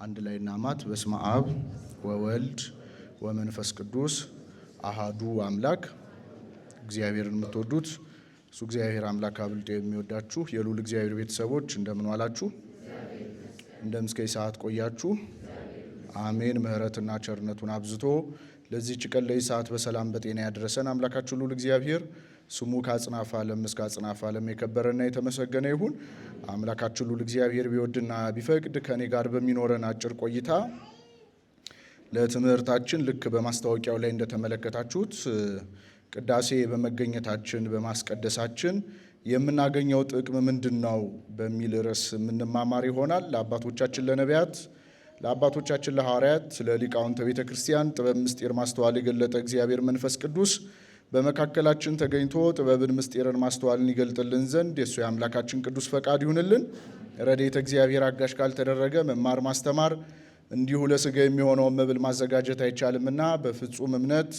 አንድ ላይ እናማት። በስመ አብ ወወልድ ወመንፈስ ቅዱስ አሃዱ አምላክ። እግዚአብሔርን የምትወዱት እሱ እግዚአብሔር አምላክ አብልጦ የሚወዳችሁ የልዑል እግዚአብሔር ቤተሰቦች እንደምን ዋላችሁ? እንደምን እስከ ሰዓት ቆያችሁ? አሜን። ምሕረትና ቸርነቱን አብዝቶ ለዚህች ቀን ለዚህ ሰዓት በሰላም በጤና ያደረሰን አምላካችን ልዑል እግዚአብሔር ስሙ ከአጽናፈ ዓለም እስከ አጽናፈ ዓለም የከበረና የተመሰገነ ይሁን። አምላካችን ልዑል እግዚአብሔር ቢወድና ቢፈቅድ ከኔ ጋር በሚኖረን አጭር ቆይታ ለትምህርታችን ልክ በማስታወቂያው ላይ እንደተመለከታችሁት ቅዳሴ በመገኘታችን በማስቀደሳችን የምናገኘው ጥቅም ምንድነው በሚል ርዕስ የምንማማር ይሆናል። ለአባቶቻችን ለነቢያት፣ ለአባቶቻችን ለሐዋርያት፣ ለሊቃውንተ ቤተ ክርስቲያን ጥበብ ምስጢር ማስተዋል የገለጠ እግዚአብሔር መንፈስ ቅዱስ በመካከላችን ተገኝቶ ጥበብን ምስጢርን ማስተዋልን ይገልጥልን ዘንድ የእሱ የአምላካችን ቅዱስ ፈቃድ ይሁንልን። ረድኤተ እግዚአብሔር አጋዥ ካልተደረገ መማር ማስተማር እንዲሁ ለሥጋ የሚሆነውን መብል ማዘጋጀት አይቻልምና በፍጹም እምነት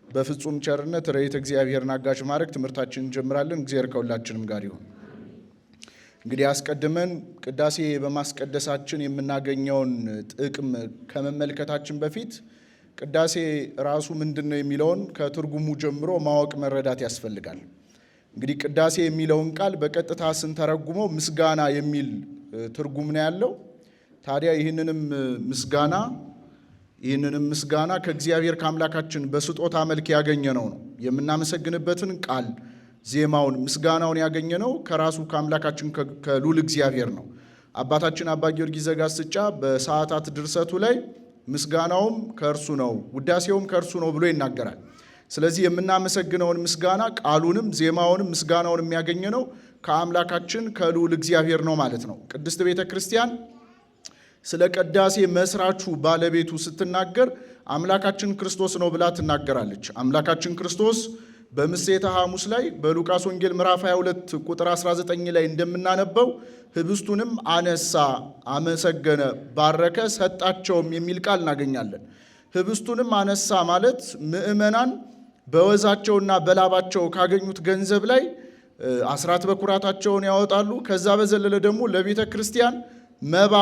በፍጹም ቸርነት ረድኤተ እግዚአብሔርን አጋዥ ማድረግ ትምህርታችንን እንጀምራለን። እግዚአብሔር ከሁላችንም ጋር ይሁን። እንግዲህ አስቀድመን ቅዳሴ በማስቀደሳችን የምናገኘውን ጥቅም ከመመልከታችን በፊት ቅዳሴ ራሱ ምንድነው የሚለውን ከትርጉሙ ጀምሮ ማወቅ መረዳት ያስፈልጋል። እንግዲህ ቅዳሴ የሚለውን ቃል በቀጥታ ስንተረጉመው ምስጋና የሚል ትርጉም ነው ያለው። ታዲያ ይህንንም ምስጋና ከእግዚአብሔር ከአምላካችን በስጦታ መልክ ያገኘነው ነው። የምናመሰግንበትን ቃል ዜማውን፣ ምስጋናውን ያገኘነው ከራሱ ከአምላካችን ከልዑል እግዚአብሔር ነው። አባታችን አባ ጊዮርጊስ ዘጋስጫ በሰዓታት ድርሰቱ ላይ ምስጋናውም ከእርሱ ነው ውዳሴውም ከእርሱ ነው ብሎ ይናገራል። ስለዚህ የምናመሰግነውን ምስጋና ቃሉንም ዜማውንም ምስጋናውን የሚያገኘነው ከአምላካችን ከልዑል እግዚአብሔር ነው ማለት ነው። ቅድስት ቤተ ክርስቲያን ስለ ቅዳሴ መስራቹ ባለቤቱ ስትናገር አምላካችን ክርስቶስ ነው ብላ ትናገራለች። አምላካችን ክርስቶስ በምሴተ ሐሙስ ላይ በሉቃስ ወንጌል ምዕራፍ 22 ቁጥር 19 ላይ እንደምናነበው ህብስቱንም አነሳ፣ አመሰገነ፣ ባረከ፣ ሰጣቸውም የሚል ቃል እናገኛለን። ህብስቱንም አነሳ ማለት ምዕመናን በወዛቸውና በላባቸው ካገኙት ገንዘብ ላይ አስራት በኩራታቸውን ያወጣሉ። ከዛ በዘለለ ደግሞ ለቤተ ክርስቲያን መባ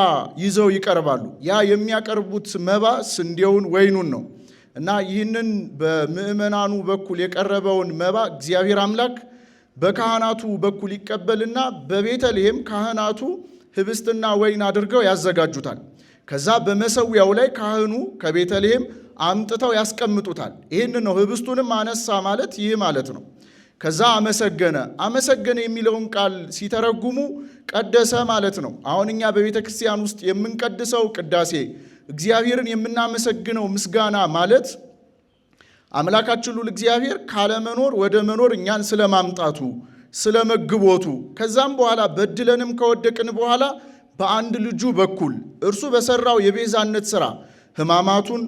ይዘው ይቀርባሉ። ያ የሚያቀርቡት መባ ስንዴውን፣ ወይኑን ነው እና ይህንን በምዕመናኑ በኩል የቀረበውን መባ እግዚአብሔር አምላክ በካህናቱ በኩል ይቀበልና በቤተልሔም ካህናቱ ህብስትና ወይን አድርገው ያዘጋጁታል። ከዛ በመሰዊያው ላይ ካህኑ ከቤተልሔም አምጥተው ያስቀምጡታል። ይህን ነው ህብስቱንም አነሳ ማለት ይህ ማለት ነው። ከዛ አመሰገነ የሚለውን ቃል ሲተረጉሙ ቀደሰ ማለት ነው። አሁን እኛ በቤተ ክርስቲያን ውስጥ የምንቀድሰው ቅዳሴ እግዚአብሔርን የምናመሰግነው ምስጋና ማለት አምላካችን ልዑል እግዚአብሔር ካለመኖር ወደ መኖር እኛን ስለማምጣቱ ስለመግቦቱ፣ ከዛም በኋላ በድለንም ከወደቅን በኋላ በአንድ ልጁ በኩል እርሱ በሰራው የቤዛነት ሥራ ሕማማቱን፣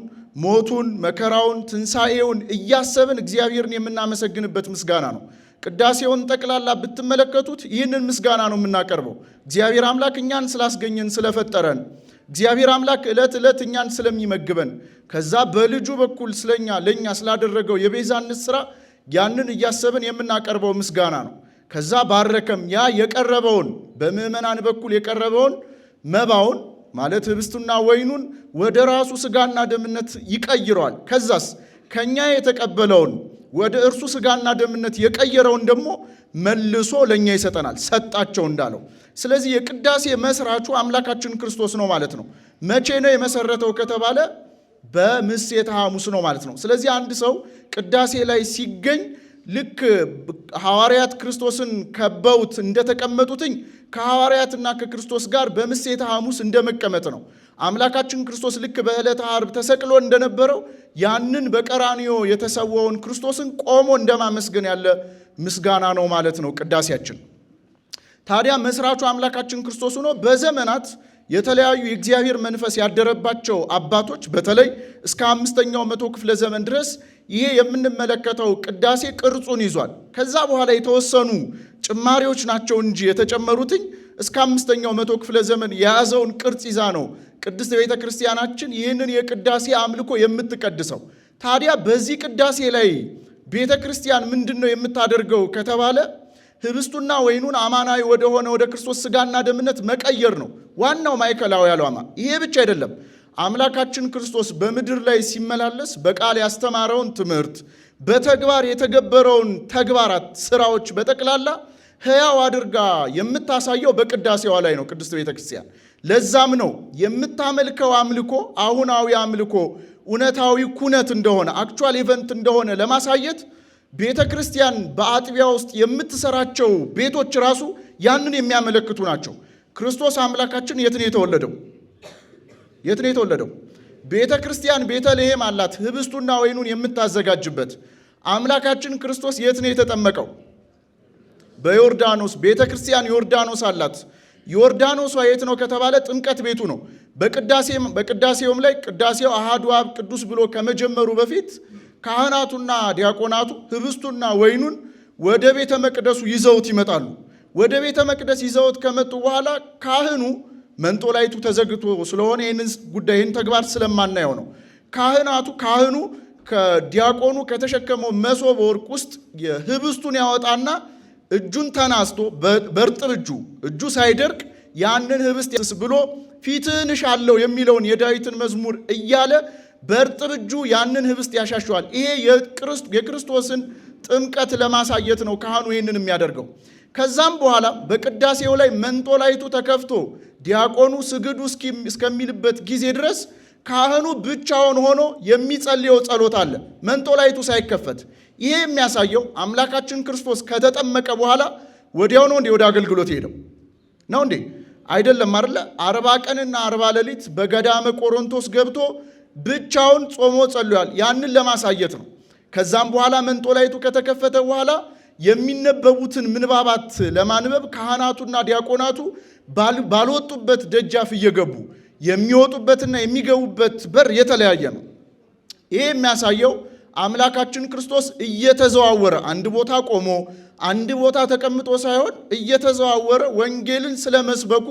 ሞቱን፣ መከራውን፣ ትንሣኤውን እያሰብን እግዚአብሔርን የምናመሰግንበት ምስጋና ነው። ቅዳሴውን ጠቅላላ ብትመለከቱት ይህንን ምስጋና ነው የምናቀርበው። እግዚአብሔር አምላክ እኛን ስላስገኘን ስለፈጠረን፣ እግዚአብሔር አምላክ ዕለት ዕለት እኛን ስለሚመግበን፣ ከዛ በልጁ በኩል ለእኛ ስላደረገው የቤዛነት ሥራ ያንን እያሰብን የምናቀርበው ምስጋና ነው። ከዛ ባረከም፣ ያ የቀረበውን በምዕመናን በኩል የቀረበውን መባውን ማለት ህብስቱና ወይኑን ወደ ራሱ ሥጋና ደምነት ይቀይረዋል። ከዛስ ከኛ የተቀበለውን ወደ እርሱ ሥጋና ደምነት የቀየረውን ደግሞ መልሶ ለኛ ይሰጠናል፣ ሰጣቸው እንዳለው። ስለዚህ የቅዳሴ መስራቹ አምላካችን ክርስቶስ ነው ማለት ነው። መቼ ነው የመሰረተው ከተባለ በምሴተ ሐሙስ ነው ማለት ነው። ስለዚህ አንድ ሰው ቅዳሴ ላይ ሲገኝ ልክ ሐዋርያት ክርስቶስን ከበውት እንደተቀመጡትኝ ከሐዋርያትና ከክርስቶስ ጋር በምሴተ ሐሙስ እንደመቀመጥ ነው። አምላካችን ክርስቶስ ልክ በዕለተ ዓርብ ተሰቅሎ እንደነበረው ያንን በቀራንዮ የተሰዋውን ክርስቶስን ቆሞ እንደማመስገን ያለ ምስጋና ነው ማለት ነው ቅዳሴያችን። ታዲያ መስራቹ አምላካችን ክርስቶስ ሆኖ በዘመናት የተለያዩ የእግዚአብሔር መንፈስ ያደረባቸው አባቶች በተለይ እስከ 5ኛው መቶ ክፍለ ዘመን ድረስ ይሄ የምንመለከተው ቅዳሴ ቅርጹን ይዟል። ከዛ በኋላ የተወሰኑ ጭማሪዎች ናቸው እንጂ የተጨመሩትኝ እስከ 5ኛው መቶ ክፍለ ዘመን የያዘውን ቅርጽ ይዛ ነው ቅድስት ቤተ ክርስቲያናችን ይህንን የቅዳሴ አምልኮ የምትቀድሰው። ታዲያ በዚህ ቅዳሴ ላይ ቤተ ክርስቲያን ምንድን ነው የምታደርገው ከተባለ ህብስቱና ወይኑን አማናዊ ወደሆነ ወደ ክርስቶስ ሥጋና ደምነት መቀየር ነው ዋናው ማዕከላዊ ዓላማ። ይሄ ብቻ አይደለም። አምላካችን ክርስቶስ በምድር ላይ ሲመላለስ በቃል ያስተማረውን ትምህርት፣ በተግባር የተገበረውን ተግባራት፣ ስራዎች በጠቅላላ ሕያው አድርጋ የምታሳየው በቅዳሴዋ ላይ ነው ቅድስት ቤተ ክርስቲያን። ለዛም ነው የምታመልከው አምልኮ አሁናዊ አምልኮ እውነታዊ ኩነት እንደሆነ አክቹዋል ኢቨንት እንደሆነ ለማሳየት ቤተ ክርስቲያን በአጥቢያ ውስጥ የምትሰራቸው ቤቶች ራሱ ያንን የሚያመለክቱ ናቸው። ክርስቶስ አምላካችን የት ነው የተወለደው? የት ነው የተወለደው? ቤተ ክርስቲያን ቤተልሔም አላት፣ ህብስቱና ወይኑን የምታዘጋጅበት። አምላካችን ክርስቶስ የት ነው የተጠመቀው? በዮርዳኖስ። ቤተ ክርስቲያን ዮርዳኖስ አላት። ዮርዳኖሷ የት ነው ከተባለ ጥምቀት ቤቱ ነው። በቅዳሴውም ላይ ቅዳሴው አሐዱ አብ ቅዱስ ብሎ ከመጀመሩ በፊት ካህናቱና ዲያቆናቱ ህብስቱና ወይኑን ወደ ቤተ መቅደሱ ይዘውት ይመጣሉ። ወደ ቤተ መቅደስ ይዘውት ከመጡ በኋላ ካህኑ መንጦላይቱ ተዘግቶ ስለሆነ ይህን ተግባር ስለማናየው ነው። ካህኑ ከዲያቆኑ ከተሸከመው መሶበ ወርቅ ውስጥ የህብስቱን ያወጣና እጁን ተናስቶ በርጥብ እጁ ሳይደርቅ ያንን ህብስት ብሎ ፊትህን እሻለሁ የሚለውን የዳዊትን መዝሙር እያለ በርጥብ እጁ ያንን ህብስት ያሻሸዋል። ይሄ የክርስቶስን ጥምቀት ለማሳየት ነው ካህኑ ይህንን የሚያደርገው። ከዛም በኋላ በቅዳሴው ላይ መንጦላይቱ ተከፍቶ ዲያቆኑ ስግዱ እስከሚልበት ጊዜ ድረስ ካህኑ ብቻውን ሆኖ የሚጸልየው ጸሎት አለ መንጦላይቱ ሳይከፈት። ይሄ የሚያሳየው አምላካችን ክርስቶስ ከተጠመቀ በኋላ ወዲያው ነው እንዴ ወደ አገልግሎት ሄደው ነው እንዴ? አይደለም አይደለ? 40 ቀንና 40 ሌሊት በገዳመ ቆሮንቶስ ገብቶ ብቻውን ጾሞ ጸልሏል። ያንን ለማሳየት ነው። ከዛም በኋላ መንጦላይቱ ከተከፈተ በኋላ የሚነበቡትን ምንባባት ለማንበብ ካህናቱና ዲያቆናቱ ባልወጡበት ደጃፍ እየገቡ የሚወጡበትና የሚገቡበት በር የተለያየ ነው። ይሄ የሚያሳየው አምላካችን ክርስቶስ እየተዘዋወረ አንድ ቦታ ቆሞ አንድ ቦታ ተቀምጦ ሳይሆን እየተዘዋወረ ወንጌልን ስለመስበኩ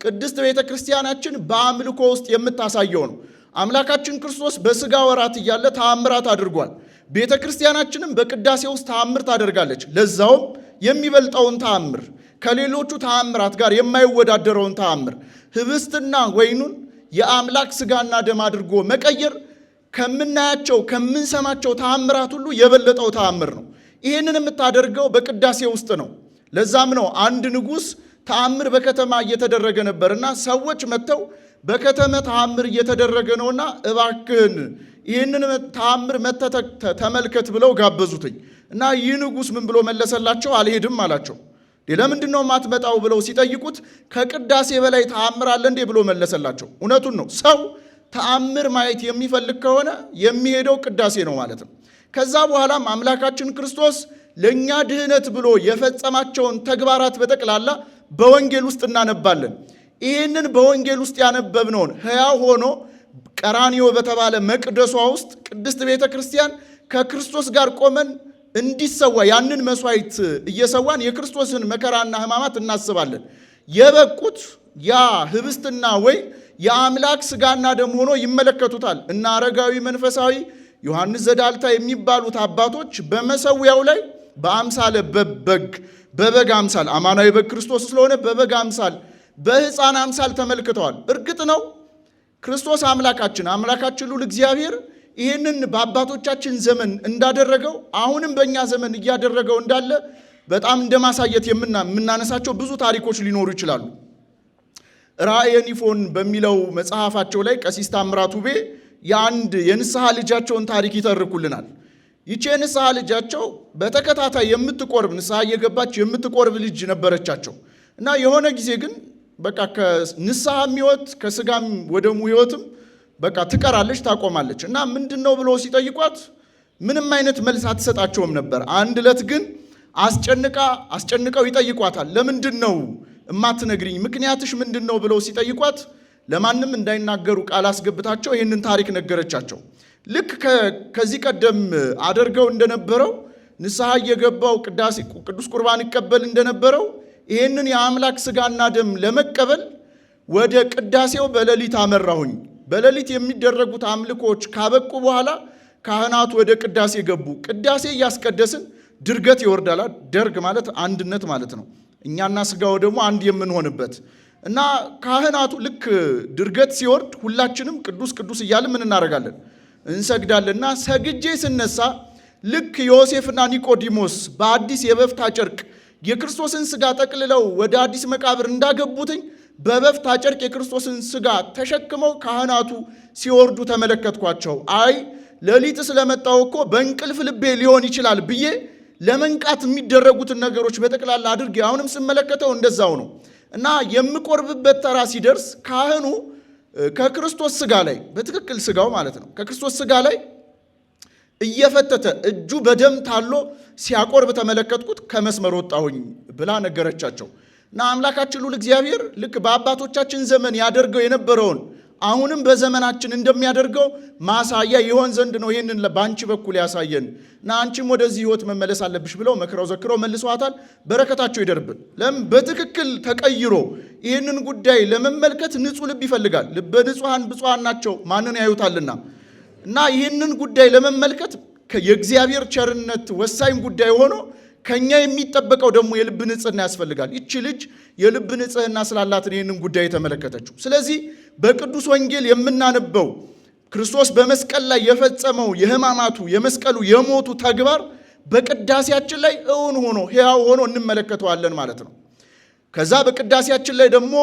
ቅድስት ቤተ ክርስቲያናችን በአምልኮ ውስጥ የምታሳየው ነው። አምላካችን ክርስቶስ በሥጋ ወራት እያለ ተአምራት አድርጓል። ቤተ ክርስቲያናችንም በቅዳሴ ውስጥ ተአምር ታደርጋለች። ለዛውም የሚበልጠውን ተአምር፣ ከሌሎቹ ተአምራት ጋር የማይወዳደረውን ተአምር፣ ህብስትና ወይኑን የአምላክ ሥጋና ደም አድርጎ መቀየር ከምናያቸው ከምንሰማቸው ተአምራት ሁሉ የበለጠው ተአምር ነው። ይህንን የምታደርገው በቅዳሴ ውስጥ ነው። ለዛም ነው አንድ ንጉሥ ተአምር በከተማ እየተደረገ ነበርና ሰዎች መጥተው በከተማ ተአምር እየተደረገ ነውና እባክህን ይህንን ተአምር ተመልከት ብለው ጋበዙትኝ እና ይህ ንጉሥ ምን ብሎ መለሰላቸው? አልሄድም አላቸው። ለምንድን ነው የማትመጣው ብለው ሲጠይቁት ከቅዳሴ በላይ ተአምር አለ እንዴ ብሎ መለሰላቸው። እውነቱን ነው። ሰው ተአምር ማየት የሚፈልግ ከሆነ የሚሄደው ቅዳሴ ነው ማለት ነው። ከዛ በኋላም አምላካችን ክርስቶስ ለእኛ ድህነት ብሎ የፈጸማቸውን ተግባራት በጠቅላላ በወንጌል ውስጥ እናነባለን። ይህንን በወንጌል ውስጥ ያነበብነውን ሕያው ሆኖ ቀራንዮ በተባለ መቅደሷ ውስጥ ቅድስት ቤተ ክርስቲያን ከክርስቶስ ጋር ቆመን እንዲሰዋ ያንን መስዋዕት እየሰዋን የክርስቶስን መከራና ሕማማት እናስባለን። የበቁት ያ ህብስትና ወይን የአምላክ ሥጋና ደም ሆኖ ይመለከቱታል። እና አረጋዊ መንፈሳዊ ዮሐንስ ዘዳልታ የሚባሉት አባቶች በመሰዊያው ላይ በአምሳለ በበግ አምሳል አማናዊ በግ ክርስቶስ ስለሆነ በበግ አምሳል በሕፃን አምሳል ተመልክተዋል። እርግጥ ነው ክርስቶስ አምላካችን ልዑል እግዚአብሔር ይህንን በአባቶቻችን ዘመን እንዳደረገው አሁንም በእኛ ዘመን እያደረገው እንዳለ በጣም እንደማሳየት የምናነሳቸው ብዙ ታሪኮች ሊኖሩ ይችላሉ። ራእየ ኒፎን በሚለው መጽሐፋቸው ላይ ቀሲስ ታምራት ውቤ የአንድ የንስሐ ልጃቸውን ታሪክ ይተርኩልናል። ይቺ የንስሐ ልጃቸው በተከታታይ የምትቆርብ ንስሐ እየገባች የምትቆርብ ልጅ ነበረቻቸው እና የሆነ ጊዜ ግን በቃ ከንስሐም ሕይወት ከሥጋም ወደሙ ሕይወትም በቃ ትቀራለች፣ ታቆማለች። እና ምንድነው ብሎ ሲጠይቋት ምንም አይነት መልስ አትሰጣቸውም ነበር። አንድ ዕለት ግን አስጨንቀው ይጠይቋታል። ለምንድን ነው እማትነግሪኝ? ምክንያትሽ ምንድን ነው ብለው ሲጠይቋት ለማንም እንዳይናገሩ ቃል አስገብታቸው ይህንን ታሪክ ነገረቻቸው። ልክ ከዚህ ቀደም አደርገው እንደነበረው ንስሐ እየገባው ቅዱስ ቁርባን ይቀበል እንደነበረው ይህንን የአምላክ ሥጋና ደም ለመቀበል ወደ ቅዳሴው በሌሊት አመራሁኝ። በሌሊት የሚደረጉት አምልኮች ካበቁ በኋላ ካህናቱ ወደ ቅዳሴ ገቡ። ቅዳሴ እያስቀደስን ድርገት ይወርዳል። ደርግ ማለት አንድነት ማለት ነው። እኛና ስጋው ደግሞ አንድ የምንሆንበት እና ካህናቱ ልክ ድርገት ሲወርድ ሁላችንም ቅዱስ ቅዱስ እያልን ምን እናደርጋለን? እንሰግዳለንና ሰግጄ ስነሳ ልክ ዮሴፍና ኒቆዲሞስ በአዲስ የበፍታ ጨርቅ የክርስቶስን ስጋ ጠቅልለው ወደ አዲስ መቃብር እንዳገቡትኝ በበፍታ ጨርቅ የክርስቶስን ስጋ ተሸክመው ካህናቱ ሲወርዱ ተመለከትኳቸው። አይ ሌሊት ስለመጣው እኮ በእንቅልፍ ልቤ ሊሆን ይችላል ብዬ ለመንቃት የሚደረጉትን ነገሮች በጠቅላላ አድርጌ አሁንም ስመለከተው እንደዛው ነው እና የምቆርብበት ተራ ሲደርስ ካህኑ ከክርስቶስ ስጋ ላይ በትክክል ስጋው ማለት ነው ከክርስቶስ ስጋ ላይ እየፈተተ እጁ በደም ታሎ ሲያቆርብ ተመለከትኩት። ከመስመር ወጣሁኝ ብላ ነገረቻቸው። እና አምላካችን ሁሉ እግዚአብሔር ልክ በአባቶቻችን ዘመን ያደርገው የነበረውን አሁንም በዘመናችን እንደሚያደርገው ማሳያ ይሆን ዘንድ ነው ይህንን በአንቺ በኩል ያሳየን እና አንቺም ወደዚህ ሕይወት መመለስ አለብሽ ብለው መክረው ዘክረው መልሰዋታል። በረከታቸው ይደርብን። ለምን በትክክል ተቀይሮ ይህንን ጉዳይ ለመመልከት ንጹሕ ልብ ይፈልጋል። ልበ ንጹሐን ብፁዓን ናቸው ማንን ያዩታልና እና ይህንን ጉዳይ ለመመልከት የእግዚአብሔር ቸርነት ወሳኝ ጉዳይ ሆኖ ከኛ የሚጠበቀው ደግሞ የልብ ንጽህና ያስፈልጋል። ይቺ ልጅ የልብ ንጽህና ስላላትን ይህንን ጉዳይ የተመለከተችው። ስለዚህ በቅዱስ ወንጌል የምናነበው ክርስቶስ በመስቀል ላይ የፈጸመው የሕማማቱ የመስቀሉ የሞቱ ተግባር በቅዳሴያችን ላይ እውን ሆኖ ሕያው ሆኖ እንመለከተዋለን ማለት ነው። ከዛ በቅዳሴያችን ላይ ደግሞ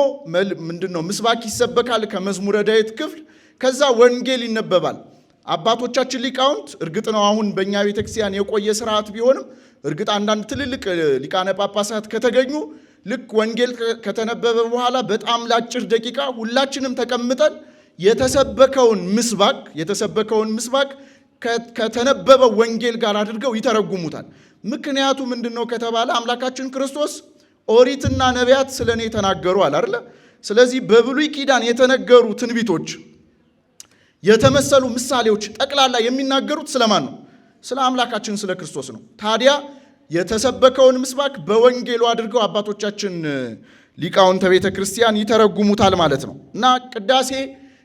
ምንድነው ምስባክ ይሰበካል ከመዝሙረ ዳዊት ክፍል። ከዛ ወንጌል ይነበባል። አባቶቻችን ሊቃውንት እርግጥ ነው አሁን በእኛ ቤተክርስቲያን የቆየ ስርዓት ቢሆንም እርግጥ አንዳንድ ትልልቅ ሊቃነ ጳጳሳት ከተገኙ ልክ ወንጌል ከተነበበ በኋላ በጣም ለአጭር ደቂቃ ሁላችንም ተቀምጠን የተሰበከውን ምስባክ ከተነበበው ወንጌል ጋር አድርገው ይተረጉሙታል። ምክንያቱ ምንድነው ከተባለ አምላካችን ክርስቶስ ኦሪትና ነቢያት ስለኔ ተናገሩ አለ አይደል? ስለዚህ በብሉይ ኪዳን የተነገሩ ትንቢቶች የተመሰሉ ምሳሌዎች ጠቅላላ የሚናገሩት ስለማን ነው? ስለ አምላካችን ስለ ክርስቶስ ነው። ታዲያ የተሰበከውን ምስባክ በወንጌሉ አድርገው አባቶቻችን ሊቃውንተ ቤተ ክርስቲያን ይተረጉሙታል ማለት ነው እና ቅዳሴ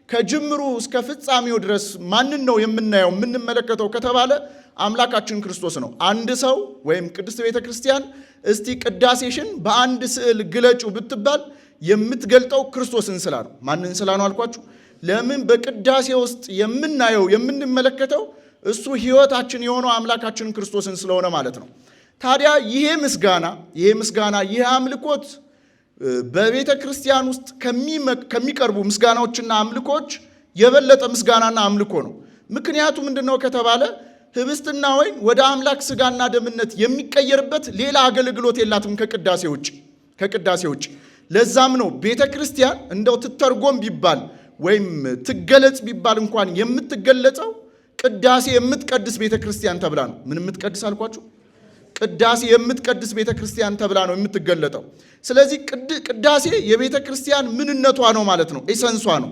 ከጅምሩ እስከ ፍጻሜው ድረስ ማንን ነው የምናየው የምንመለከተው ከተባለ አምላካችን ክርስቶስ ነው። አንድ ሰው ወይም ቅድስት ቤተ ክርስቲያን እስቲ ቅዳሴሽን በአንድ ስዕል ግለጩ ብትባል የምትገልጠው ክርስቶስን ስላ ነው። ማንን ስላ ነው አልኳችሁ? ለምን በቅዳሴ ውስጥ የምናየው የምንመለከተው እሱ ሕይወታችን የሆነው አምላካችን ክርስቶስን ስለሆነ ማለት ነው። ታዲያ ይሄ ምስጋና ይሄ አምልኮት በቤተ ክርስቲያን ውስጥ ከሚቀርቡ ምስጋናዎችና አምልኮች የበለጠ ምስጋናና አምልኮ ነው። ምክንያቱ ምንድነው ከተባለ ህብስትና ወይን ወደ አምላክ ስጋና ደምነት የሚቀየርበት ሌላ አገልግሎት የላትም ከቅዳሴ ውጭ። ለዛም ነው ቤተ ክርስቲያን እንደው ትተርጎም ቢባል ወይም ትገለጽ ቢባል እንኳን የምትገለጸው ቅዳሴ የምትቀድስ ቤተ ክርስቲያን ተብላ ነው። ምን የምትቀድስ አልኳችሁ? ቅዳሴ የምትቀድስ ቤተ ክርስቲያን ተብላ ነው የምትገለጠው። ስለዚህ ቅዳሴ የቤተ ክርስቲያን ምንነቷ ነው ማለት ነው፣ ኤሰንሷ ነው።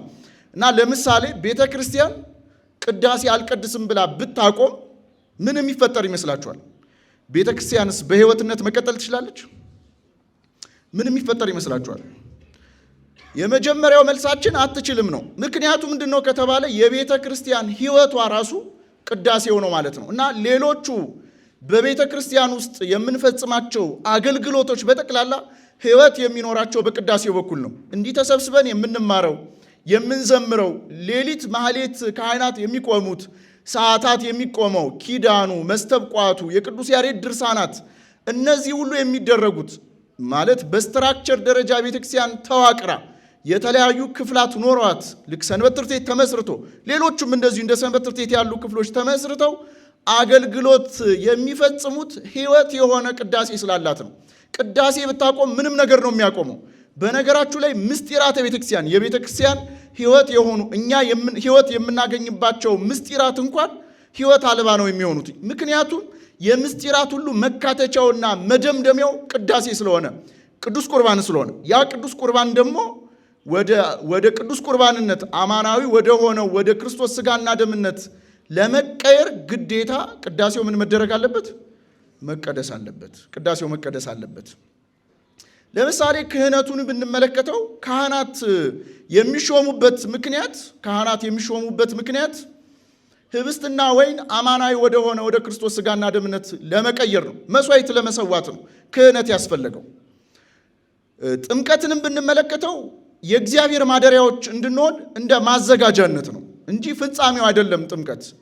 እና ለምሳሌ ቤተ ክርስቲያን ቅዳሴ አልቀድስም ብላ ብታቆም ምን የሚፈጠር ይመስላችኋል? ቤተ ክርስቲያንስ በሕይወትነት መቀጠል ትችላለች? ምን የሚፈጠር ይመስላችኋል? የመጀመሪያው መልሳችን አትችልም ነው። ምክንያቱ ምንድነው ከተባለ የቤተ ክርስቲያን ሕይወቷ ራሱ ቅዳሴው ነው ማለት ነው። እና ሌሎቹ በቤተ ክርስቲያን ውስጥ የምንፈጽማቸው አገልግሎቶች በጠቅላላ ሕይወት የሚኖራቸው በቅዳሴው በኩል ነው። እንዲህ ተሰብስበን የምንማረው የምንዘምረው፣ ሌሊት ማህሌት ካህናት የሚቆሙት፣ ሰዓታት የሚቆመው፣ ኪዳኑ፣ መስተብቋቱ፣ የቅዱስ ያሬድ ድርሳናት፣ እነዚህ ሁሉ የሚደረጉት ማለት በስትራክቸር ደረጃ ቤተክርስቲያን ተዋቅራ የተለያዩ ክፍላት ኖሯት ልክ ሰንበት ትምህርት ቤት ተመስርቶ ሌሎቹም እንደዚሁ እንደ ሰንበት ትምህርት ቤት ያሉ ክፍሎች ተመስርተው አገልግሎት የሚፈጽሙት ሕይወት የሆነ ቅዳሴ ስላላት ነው። ቅዳሴ ብታቆም ምንም ነገር ነው የሚያቆመው። በነገራችሁ ላይ ምስጢራተ ቤተክርስቲያን የቤተክርስቲያን ሕይወት የሆኑ እኛ ሕይወት የምናገኝባቸው ምስጢራት እንኳን ሕይወት አልባ ነው የሚሆኑት። ምክንያቱም የምስጢራት ሁሉ መካተቻውና መደምደሚያው ቅዳሴ ስለሆነ ቅዱስ ቁርባን ስለሆነ ያ ቅዱስ ቁርባን ደግሞ ወደ ቅዱስ ቁርባንነት አማናዊ ወደ ሆነው ወደ ክርስቶስ ስጋና ደምነት ለመቀየር ግዴታ ቅዳሴው ምን መደረግ አለበት? መቀደስ አለበት። ቅዳሴው መቀደስ አለበት። ለምሳሌ ክህነቱን ብንመለከተው ካህናት የሚሾሙበት ምክንያት ህብስትና ወይን አማናዊ ወደሆነ ወደ ክርስቶስ ሥጋና ደምነት ለመቀየር ነው። መስዋዕት ለመሰዋት ነው ክህነት ያስፈለገው። ጥምቀትንም ብንመለከተው የእግዚአብሔር ማደሪያዎች እንድንሆን እንደ ማዘጋጃነት ነው እንጂ ፍጻሜው አይደለም።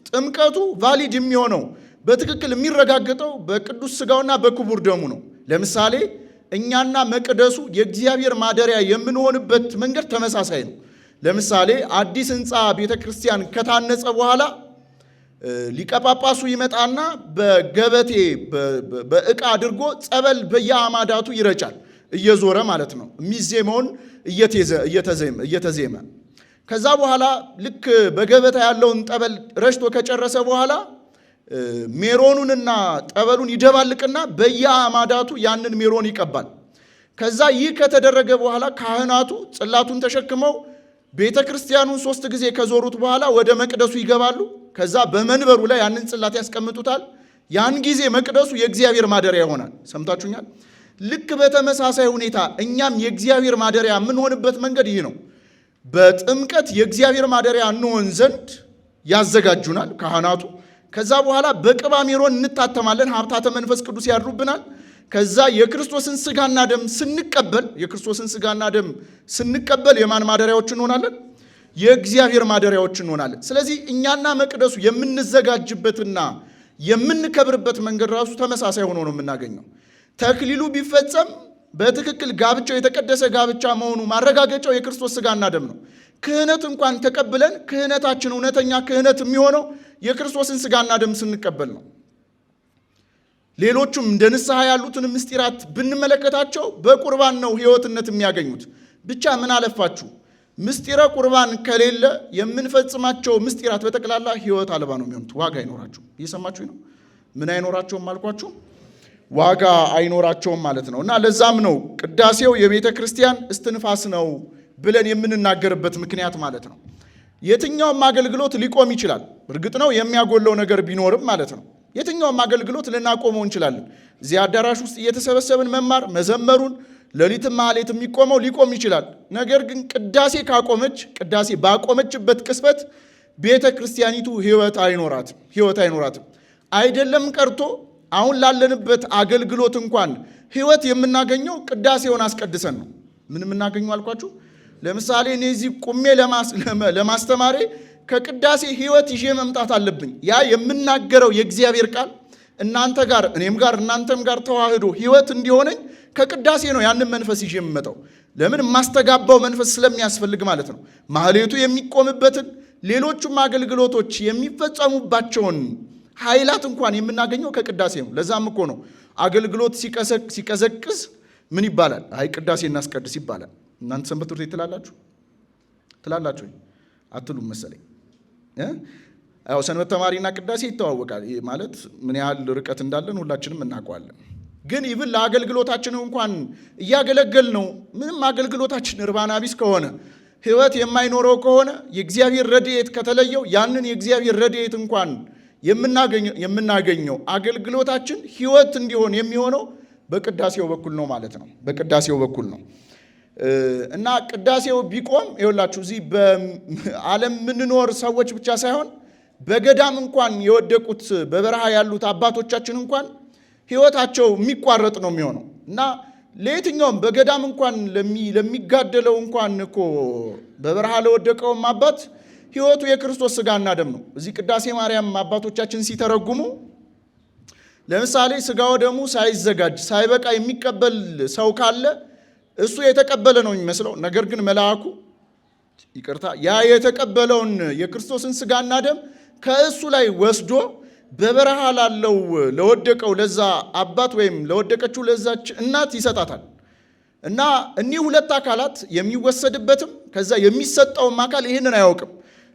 ጥምቀቱ ቫሊድ የሚሆነው በትክክል የሚረጋገጠው በቅዱስ ሥጋውና በክቡር ደሙ ነው። ለምሳሌ እኛና መቅደሱ የእግዚአብሔር ማደሪያ የምንሆንበት መንገድ ተመሳሳይ ነው። ለምሳሌ አዲስ ሕንፃ ቤተ ክርስቲያን ከታነጸ በኋላ ሊቀ ጳጳሱ ይመጣና በገበቴ በዕቃ አድርጎ ጸበል በየአማዳቱ ይረጫል፣ እየዞረ ማለት ነው። የሚዜመውን እየተዜመ ከዛ በኋላ ልክ በገበታ ያለውን ጠበል ረጭቶ ከጨረሰ በኋላ ሜሮኑንና ጠበሉን ይደባልቅና በየአማዳቱ ያንን ሜሮን ይቀባል። ከዛ ይህ ከተደረገ በኋላ ካህናቱ ጽላቱን ተሸክመው ቤተ ክርስቲያኑን 3 ጊዜ ከዞሩት በኋላ ወደ መቅደሱ ይገባሉ። ከዛ በመንበሩ ላይ ያንን ጽላት ያስቀምጡታል። ያን ጊዜ መቅደሱ የእግዚአብሔር ማደሪያ ይሆናል። ሰምታችሁኛል? ልክ በተመሳሳይ ሁኔታ እኛም የእግዚአብሔር ማደሪያ የምንሆንበት መንገድ ይህ ነው። በጥምቀት የእግዚአብሔር ማደሪያ እንሆን ዘንድ ያዘጋጁናል ካህናቱ። ከዛ በኋላ በቅባ ሜሮን እንታተማለን፣ ሀብታተ መንፈስ ቅዱስ ያድሩብናል። ከዛ የክርስቶስን ሥጋና ደም ስንቀበል የማን ማደሪያዎች እንሆናለን? የእግዚአብሔር ማደሪያዎች እንሆናለን። ስለዚህ እኛና መቅደሱ የምንዘጋጅበትና የምንከብርበት መንገድ ራሱ ተመሳሳይ ሆኖ ነው የምናገኘው። ተክሊሉ ቢፈጸም በትክክል ጋብቻው የተቀደሰ ጋብቻ መሆኑ ማረጋገጫው የክርስቶስ ሥጋና ደም ነው። ክህነት እንኳን ተቀብለን ክህነታችን እውነተኛ ክህነት የሚሆነው የክርስቶስን ሥጋና ደም ስንቀበል ነው። ሌሎቹም እንደ ንስሐ ያሉትን ምስጢራት ብንመለከታቸው በቁርባን ነው ሕይወትነት የሚያገኙት። ብቻ ምን አለፋችሁ ምስጢረ ቁርባን ከሌለ የምንፈጽማቸው ምስጢራት በጠቅላላ ሕይወት አልባ ነው የሚሆኑት። ዋጋ አይኖራቸውም። እየሰማችሁ ነው? ምን አይኖራቸውም አልኳችሁ? ዋጋ አይኖራቸውም ማለት ነው። እና ለዛም ነው ቅዳሴው የቤተ ክርስቲያን እስትንፋስ ነው ብለን የምንናገርበት ምክንያት ማለት ነው። የትኛውም አገልግሎት ሊቆም ይችላል። እርግጥ ነው የሚያጎለው ነገር ቢኖርም ማለት ነው። የትኛውም አገልግሎት ልናቆመው እንችላለን። እዚህ አዳራሽ ውስጥ እየተሰበሰብን መማር መዘመሩን ሌሊትም ማህሌት የሚቆመው ሊቆም ይችላል። ነገር ግን ቅዳሴ ባቆመችበት ቅስበት ቤተ ክርስቲያኒቱ ሕይወት አይኖራትም። አይደለም ቀርቶ አሁን ላለንበት አገልግሎት እንኳን ሕይወት የምናገኘው ቅዳሴውን አስቀድሰን ነው። ምን የምናገኘው አልኳችሁ? ለምሳሌ እኔ እዚህ ቁሜ ለማስተማሬ ከቅዳሴ ሕይወት ይዤ መምጣት አለብኝ። ያ የምናገረው የእግዚአብሔር ቃል እናንተ ጋር እኔም ጋር እናንተም ጋር ተዋህዶ ሕይወት እንዲሆነኝ ከቅዳሴ ነው ያንን መንፈስ ይዤ የምመጣው። ለምን? የማስተጋባው መንፈስ ስለሚያስፈልግ ማለት ነው። ማህሌቱ የሚቆምበትን ሌሎቹም አገልግሎቶች የሚፈጸሙባቸውን ኃይላት እንኳን የምናገኘው ከቅዳሴ ነው። ለዛም እኮ ነው አገልግሎት ሲቀዘቅዝ ምን ይባላል? አይ ቅዳሴ እናስቀድስ ይባላል። እናንተ ሰንበት ትምህርት ቤት ትላላችሁ አትሉም መሰለኝ። ያው ሰንበት ተማሪና ቅዳሴ ይተዋወቃል። ይህ ማለት ምን ያህል ርቀት እንዳለን ሁላችንም እናውቀዋለን። ግን ይብን ለአገልግሎታችን እንኳን እያገለገል ነው ምንም አገልግሎታችን እርባና ቢስ ከሆነ ሕይወት የማይኖረው ከሆነ የእግዚአብሔር ረድኤት ከተለየው ያንን የእግዚአብሔር ረድኤት እንኳን የምናገኘው አገልግሎታችን ሕይወት እንዲሆን የሚሆነው በቅዳሴው በኩል ነው ማለት ነው። በቅዳሴው በኩል ነው እና ቅዳሴው ቢቆም ይኸውላችሁ እዚህ በዓለም የምንኖር ሰዎች ብቻ ሳይሆን በገዳም እንኳን የወደቁት በበረሃ ያሉት አባቶቻችን እንኳን ሕይወታቸው የሚቋረጥ ነው የሚሆነው እና ለየትኛውም በገዳም እንኳን ለሚጋደለው እንኳን እኮ በበረሃ ለወደቀውም አባት ሕይወቱ የክርስቶስ ሥጋና ደም ነው። እዚህ ቅዳሴ ማርያም አባቶቻችን ሲተረጉሙ ለምሳሌ ሥጋው ደሙ ሳይዘጋጅ ሳይበቃ የሚቀበል ሰው ካለ እሱ የተቀበለ ነው የሚመስለው። ነገር ግን መልአኩ ያ የተቀበለውን የክርስቶስን ሥጋና ደም ከእሱ ላይ ወስዶ በበረሃ ላለው ለወደቀው ለዛ አባት ወይም ለወደቀችው ለዛች እናት ይሰጣታል። እና እኒህ ሁለት አካላት የሚወሰድበትም ከዛ የሚሰጠውም አካል ይህንን አያውቅም።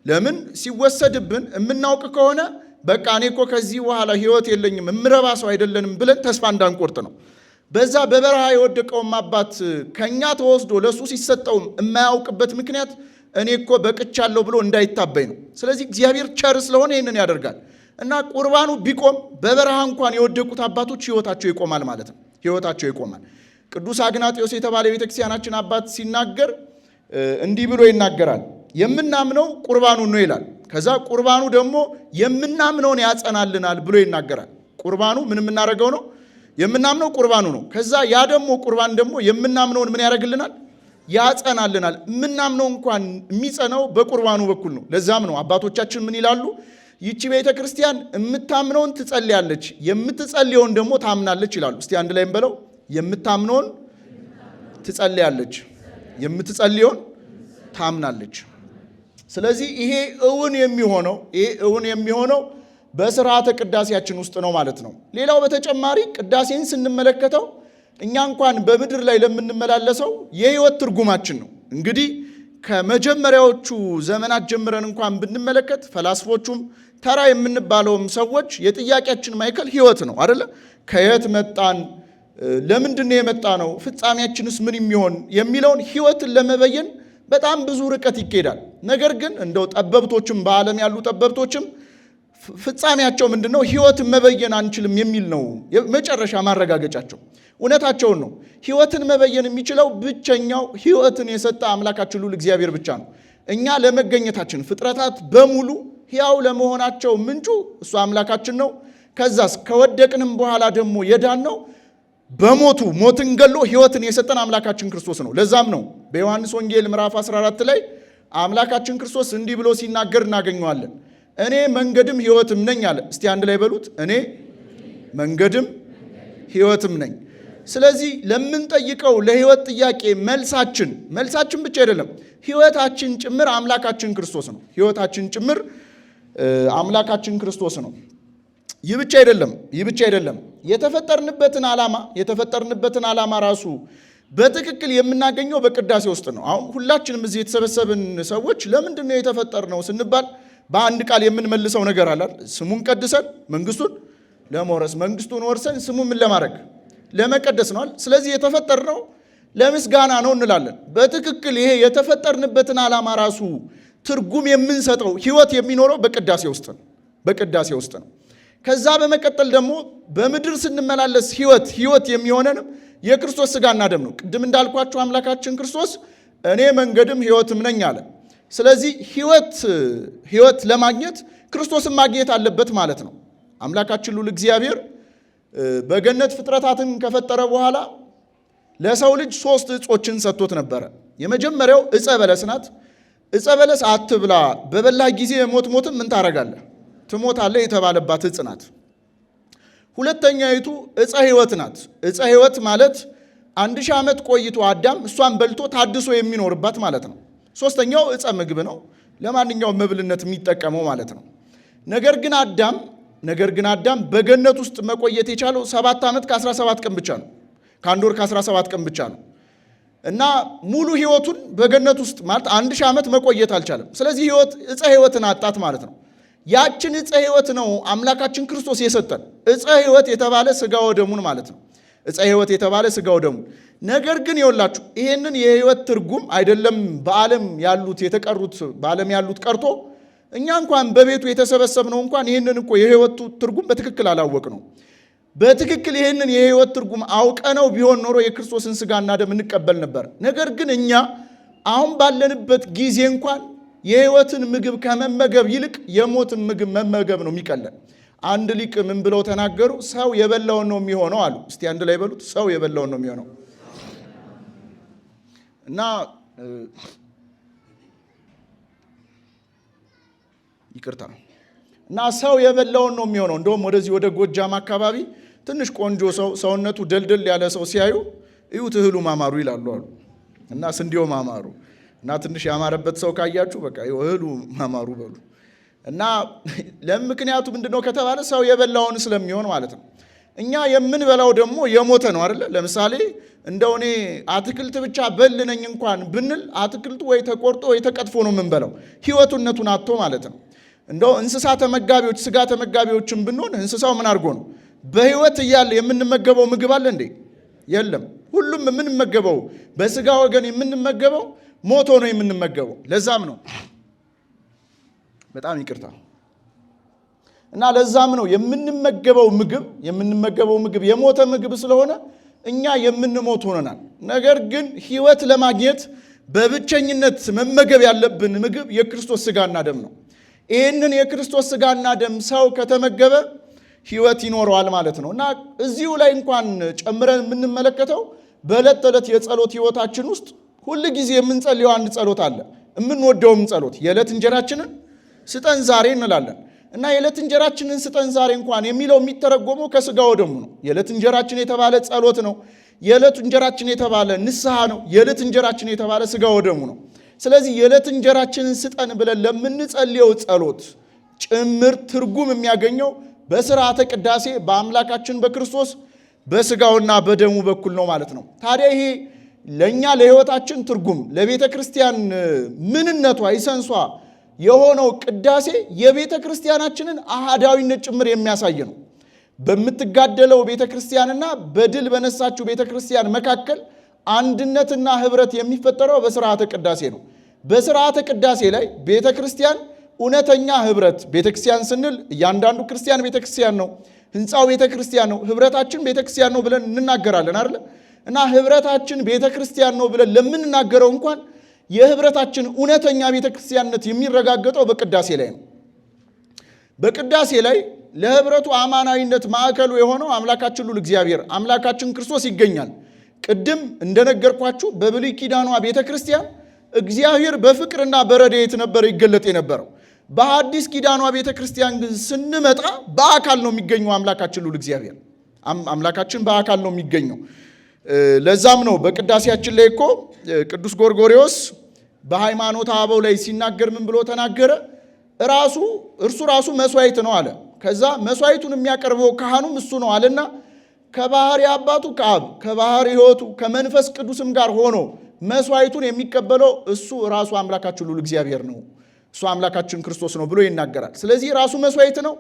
ለምን? ሲወሰድብን የምናውቅ ከሆነ በቃ እኔ እኮ ከዚህ በኋላ ሕይወት የለኝም እምረባ ሰው አይደለንም ብለን ተስፋ እንዳንቆርጥ ነው። በዛ በበረሃ የወደቀውም አባት ከኛ ተወስዶ ለሱ ሲሰጠውም የማያውቅበት ምክንያት እኔ እኮ በቅቻለሁ ብሎ እንዳይታበይ ነው። ስለዚህ እግዚአብሔር ቸር ስለሆነ ይህንን ያደርጋል። እና ቁርባኑ ቢቆም በበረሃ እንኳን የወደቁት አባቶች ሕይወታቸው ይቆማል ማለት ነው። ሕይወታቸው ይቆማል። ቅዱስ አግናጤዎስ የተባለ የቤተክርስቲያናችን አባት ሲናገር እንዲህ ብሎ ይናገራል። የምናምነው ቁርባኑን ነው ይላል። ከዛ ቁርባኑ ደግሞ የምናምነውን ያጸናልናል ብሎ ይናገራል። ቁርባኑ ምን የምናደርገው ነው? የምናምነው ቁርባኑ ነው። ከዛ ያ ደግሞ ቁርባን ደግሞ የምናምነውን ምን ያደርግልናል? ያጸናልናል። የምናምነው እንኳን የሚጸናው በቁርባኑ በኩል ነው። ለዛም ነው አባቶቻችን ምን ይላሉ? ይቺ ቤተ ክርስቲያን የምታምነውን ትጸልያለች፣ የምትጸልየውን ደግሞ ታምናለች ይላሉ። እስቲ አንድ ላይ እንበለው። የምታምነውን ትጸልያለች፣ የምትጸልየውን ታምናለች። ስለዚህ ይሄ እውን የሚሆነው በስርዓተ ቅዳሴያችን ውስጥ ነው ማለት ነው። ሌላው በተጨማሪ ቅዳሴን ስንመለከተው እኛ እንኳን በምድር ላይ ለምንመላለሰው የህይወት ትርጉማችን ነው። እንግዲህ ከመጀመሪያዎቹ ዘመናት ጀምረን እንኳን ብንመለከት ፈላስፎቹም ተራ የምንባለውም ሰዎች የጥያቄያችን ማዕከል ህይወት ነው አይደለ? ከየት መጣን? ለምንድን ነው የመጣ ነው? ፍጻሜያችንስ ምን የሚሆን የሚለውን ህይወትን ለመበየን በጣም ብዙ ርቀት ይኬዳል። ነገር ግን እንደው ጠበብቶችም በዓለም ያሉ ጠበብቶችም ፍጻሜያቸው ምንድነው? ህይወትን መበየን አንችልም የሚል ነው መጨረሻ ማረጋገጫቸው። እውነታቸውን ነው። ህይወትን መበየን የሚችለው ብቸኛው ህይወትን የሰጠ አምላካችን ልዑል እግዚአብሔር ብቻ ነው። እኛ ለመገኘታችን ፍጥረታት በሙሉ ሕያው ለመሆናቸው ምንጩ እሱ አምላካችን ነው። ከዛስ ከወደቅንም በኋላ ደግሞ የዳነው በሞቱ ሞትን ገሎ ህይወትን የሰጠን አምላካችን ክርስቶስ ነው። ለዛም ነው በዮሐንስ ወንጌል ምዕራፍ 14 ላይ አምላካችን ክርስቶስ እንዲህ ብሎ ሲናገር እናገኘዋለን። እኔ መንገድም ህይወትም ነኝ አለ። እስቲ አንድ ላይ በሉት። እኔ መንገድም ህይወትም ነኝ። ስለዚህ ለምንጠይቀው ለህይወት ጥያቄ መልሳችን ብቻ አይደለም፣ ህይወታችን ጭምር አምላካችን ክርስቶስ ነው። ህይወታችን ጭምር አምላካችን ክርስቶስ ነው። ይህ ብቻ አይደለም። የተፈጠርንበትን ዓላማ ራሱ በትክክል የምናገኘው በቅዳሴ ውስጥ ነው። አሁን ሁላችንም እዚህ የተሰበሰብን ሰዎች ለምንድን ነው የተፈጠርነው ስንባል በአንድ ቃል የምንመልሰው ነገር አለ። ስሙን ቀድሰን መንግስቱን ለመውረስ፣ መንግስቱን ወርሰን ስሙን ምን ለማድረግ ለመቀደስ ነዋል። ስለዚህ የተፈጠርነው ለምስጋና ነው እንላለን። በትክክል ይሄ የተፈጠርንበትን ዓላማ ራሱ ትርጉም የምንሰጠው ህይወት የሚኖረው በቅዳሴ ውስጥ ነው። ከዛ በመቀጠል ደግሞ በምድር ስንመላለስ ህይወት የሚሆነንም የክርስቶስ ስጋና ደም ነው። ቅድም እንዳልኳችሁ አምላካችን ክርስቶስ እኔ መንገድም ህይወትም ነኝ አለ። ስለዚህ ህይወት ለማግኘት ክርስቶስን ማግኘት አለበት ማለት ነው። አምላካችን ልዑል እግዚአብሔር በገነት ፍጥረታትን ከፈጠረ በኋላ ለሰው ልጅ 3 ዕጾችን ሰጥቶት ነበረ። የመጀመሪያው ዕፀ በለስ ናት። ዕፀ በለስ አትብላ፣ በበላህ ጊዜ ሞትም ምን ታረጋለህ? ትሞታለህ የተባለባት ዕፅ ናት። ሁለተኛይቱ ዕፀ ሕይወት ናት። ዕፀ ሕይወት ማለት 1000 ዓመት ቆይቶ አዳም እሷን በልቶ ታድሶ የሚኖርባት ማለት ነው። ሶስተኛው ዕፀ ምግብ ነው፣ ለማንኛውም መብልነት የሚጠቀመው ማለት ነው። ነገር ግን አዳም በገነት ውስጥ መቆየት የቻለው 7 ዓመት ከ17 ቀን ብቻ ነው። ከአንድ ወር ከ17 ቀን ብቻ ነው እና ሙሉ ህይወቱን በገነት ውስጥ ማለት 1000 ዓመት መቆየት አልቻለም። ስለዚህ ዕፀ ሕይወትን አጣት ማለት ነው። ያችን ዕፀ ሕይወት ነው አምላካችን ክርስቶስ የሰጠን። ዕፀ ሕይወት የተባለ ስጋው ደሙን ማለት ነው። ዕፀ ሕይወት የተባለ ስጋው ደሙን። ነገር ግን ይኸውላችሁ ይሄንን የህይወት ትርጉም አይደለም በዓለም ያሉት ቀርቶ እኛ እንኳን በቤቱ የተሰበሰብነው እንኳን ይህንን እኮ የህይወቱ ትርጉም በትክክል አላወቅ ነው። በትክክል ይህንን የህይወት ትርጉም አውቀነው ቢሆን ኖሮ የክርስቶስን ስጋና ደም እንቀበል ነበር። ነገር ግን እኛ አሁን ባለንበት ጊዜ እንኳን የህይወትን ምግብ ከመመገብ ይልቅ የሞትን ምግብ መመገብ ነው የሚቀለን። አንድ ሊቅ ምን ብለው ተናገሩ? ሰው የበላውን ነው የሚሆነው አሉ። እስቲ አንድ ላይ በሉት። ሰው የበላውን ነው የሚሆነው እና ይቅርታ እና ሰው የበላውን ነው የሚሆነው። እንደውም ወደ ጎጃም አካባቢ ትንሽ ቆንጆ ሰውነቱ ደልደል ያለ ሰው ሲያዩ እዩት እህሉ ማማሩ ይላሉ አሉ እና ስንዴው ማማሩ እና ትንሽ ያማረበት ሰው ካያችሁ በቃ እህሉ ማማሩ በሉ እና ለምክንያቱ ምንድነው ከተባለ ሰው የበላውን ስለሚሆን ማለት ነው። እኛ የምንበላው ደግሞ የሞተ ነው አይደለ? ለምሳሌ እንደው እኔ አትክልት ብቻ በልነኝ እንኳን ብንል አትክልቱ ወይ ተቆርጦ ወይ ተቀጥፎ ነው የምንበላው፣ ህይወቱነቱን አጥቶ ማለት ነው። እንደው እንስሳ ተመጋቢዎች ስጋ ተመጋቢዎችን ብንሆን እንስሳው ምን አድርጎ ነው በህይወት እያለ የምንመገበው ምግብ አለ እንዴ? የለም። ሁሉም የምንመገበው በስጋ ወገን የምንመገበው ሞቶ ነው የምንመገበው። ለዛም ነው በጣም ይቅርታ እና ለዛም ነው የምንመገበው ምግብ የሞተ ምግብ ስለሆነ እኛ የምንሞት ሆነናል። ነገር ግን ህይወት ለማግኘት በብቸኝነት መመገብ ያለብን ምግብ የክርስቶስ ስጋና ደም ነው። ይህንን የክርስቶስ ሥጋና ደም ሰው ከተመገበ ሕይወት ይኖረዋል ማለት ነው። እና እዚሁ ላይ እንኳን ጨምረን የምንመለከተው በዕለት ተዕለት የጸሎት ሕይወታችን ውስጥ ሁል ጊዜ የምንጸልየው አንድ ጸሎት አለ። የምንወደውም ጸሎት የዕለት እንጀራችንን ስጠን ዛሬ እንላለን። እና የዕለት እንጀራችንን ስጠን ዛሬ እንኳን የሚለው የሚተረጎመው ከሥጋው ደሙ ነው። የዕለት እንጀራችን የተባለ ጸሎት ነው። የዕለት እንጀራችን የተባለ ንስሐ ነው። የዕለት እንጀራችን የተባለ ሥጋው ደሙ ነው። ስለዚህ የዕለት እንጀራችንን ስጠን ብለን ለምንጸልየው ጸሎት ጭምር ትርጉም የሚያገኘው በሥርዓተ ቅዳሴ በአምላካችን በክርስቶስ በሥጋውና በደሙ በኩል ነው ማለት ነው። ታዲያ ይሄ ለእኛ ለሕይወታችን ትርጉም ለቤተ ክርስቲያን ምንነቷ ይሰንሷ የሆነው ቅዳሴ የቤተ ክርስቲያናችንን አሃዳዊነት ጭምር የሚያሳይ ነው። በምትጋደለው ቤተ ክርስቲያንና በድል በነሳችው ቤተ ክርስቲያን መካከል አንድነትና ኅብረት የሚፈጠረው በሥርዓተ ቅዳሴ ነው። በሥርዓተ ቅዳሴ ላይ ቤተ ክርስቲያን እውነተኛ ኅብረት፣ ቤተ ክርስቲያን ስንል እያንዳንዱ ክርስቲያን ቤተ ክርስቲያን ነው፣ ሕንፃው ቤተ ክርስቲያን ነው፣ ኅብረታችን ቤተ ክርስቲያን ነው ብለን እንናገራለን አይደለ? እና ኅብረታችን ቤተ ክርስቲያን ነው ብለን ለምንናገረው እንኳን የኅብረታችን እውነተኛ ቤተ ክርስቲያንነት የሚረጋገጠው በቅዳሴ ላይ ነው። በቅዳሴ ላይ ለኅብረቱ አማናዊነት ማዕከሉ የሆነው አምላካችን ልዑል እግዚአብሔር አምላካችን ክርስቶስ ይገኛል። ቅድም እንደነገርኳችሁ በብሉይ ኪዳኗ ቤተ ክርስቲያን እግዚአብሔር በፍቅርና በረድኤት ነበር ይገለጥ የነበረው። በሐዲስ ኪዳኗ ቤተ ክርስቲያን ግን ስንመጣ በአካል ነው የሚገኘው አምላካችን ልዑል እግዚአብሔር። አምላካችን በአካል ነው የሚገኘው። ለዛም ነው በቅዳሴያችን ላይ እኮ ቅዱስ ጎርጎርዮስ በሃይማኖተ አበው ላይ ሲናገር ምን ብሎ ተናገረ? እርሱ ራሱ መስዋዕት ነው አለ። ከዛ መስዋዕቱን የሚያቀርበው ካህኑም እሱ ነው አለና ከባህሪ አባቱ ከአብ ከባህሪ ሕይወቱ ከመንፈስ ቅዱስም ጋር ሆኖ መስዋዕቱን የሚቀበለው እሱ ራሱ አምላካችን ልዑል እግዚአብሔር ነው፣ እሱ አምላካችን ክርስቶስ ነው ብሎ ይናገራል። ስለዚህ ራሱ መስዋዕት ነው፣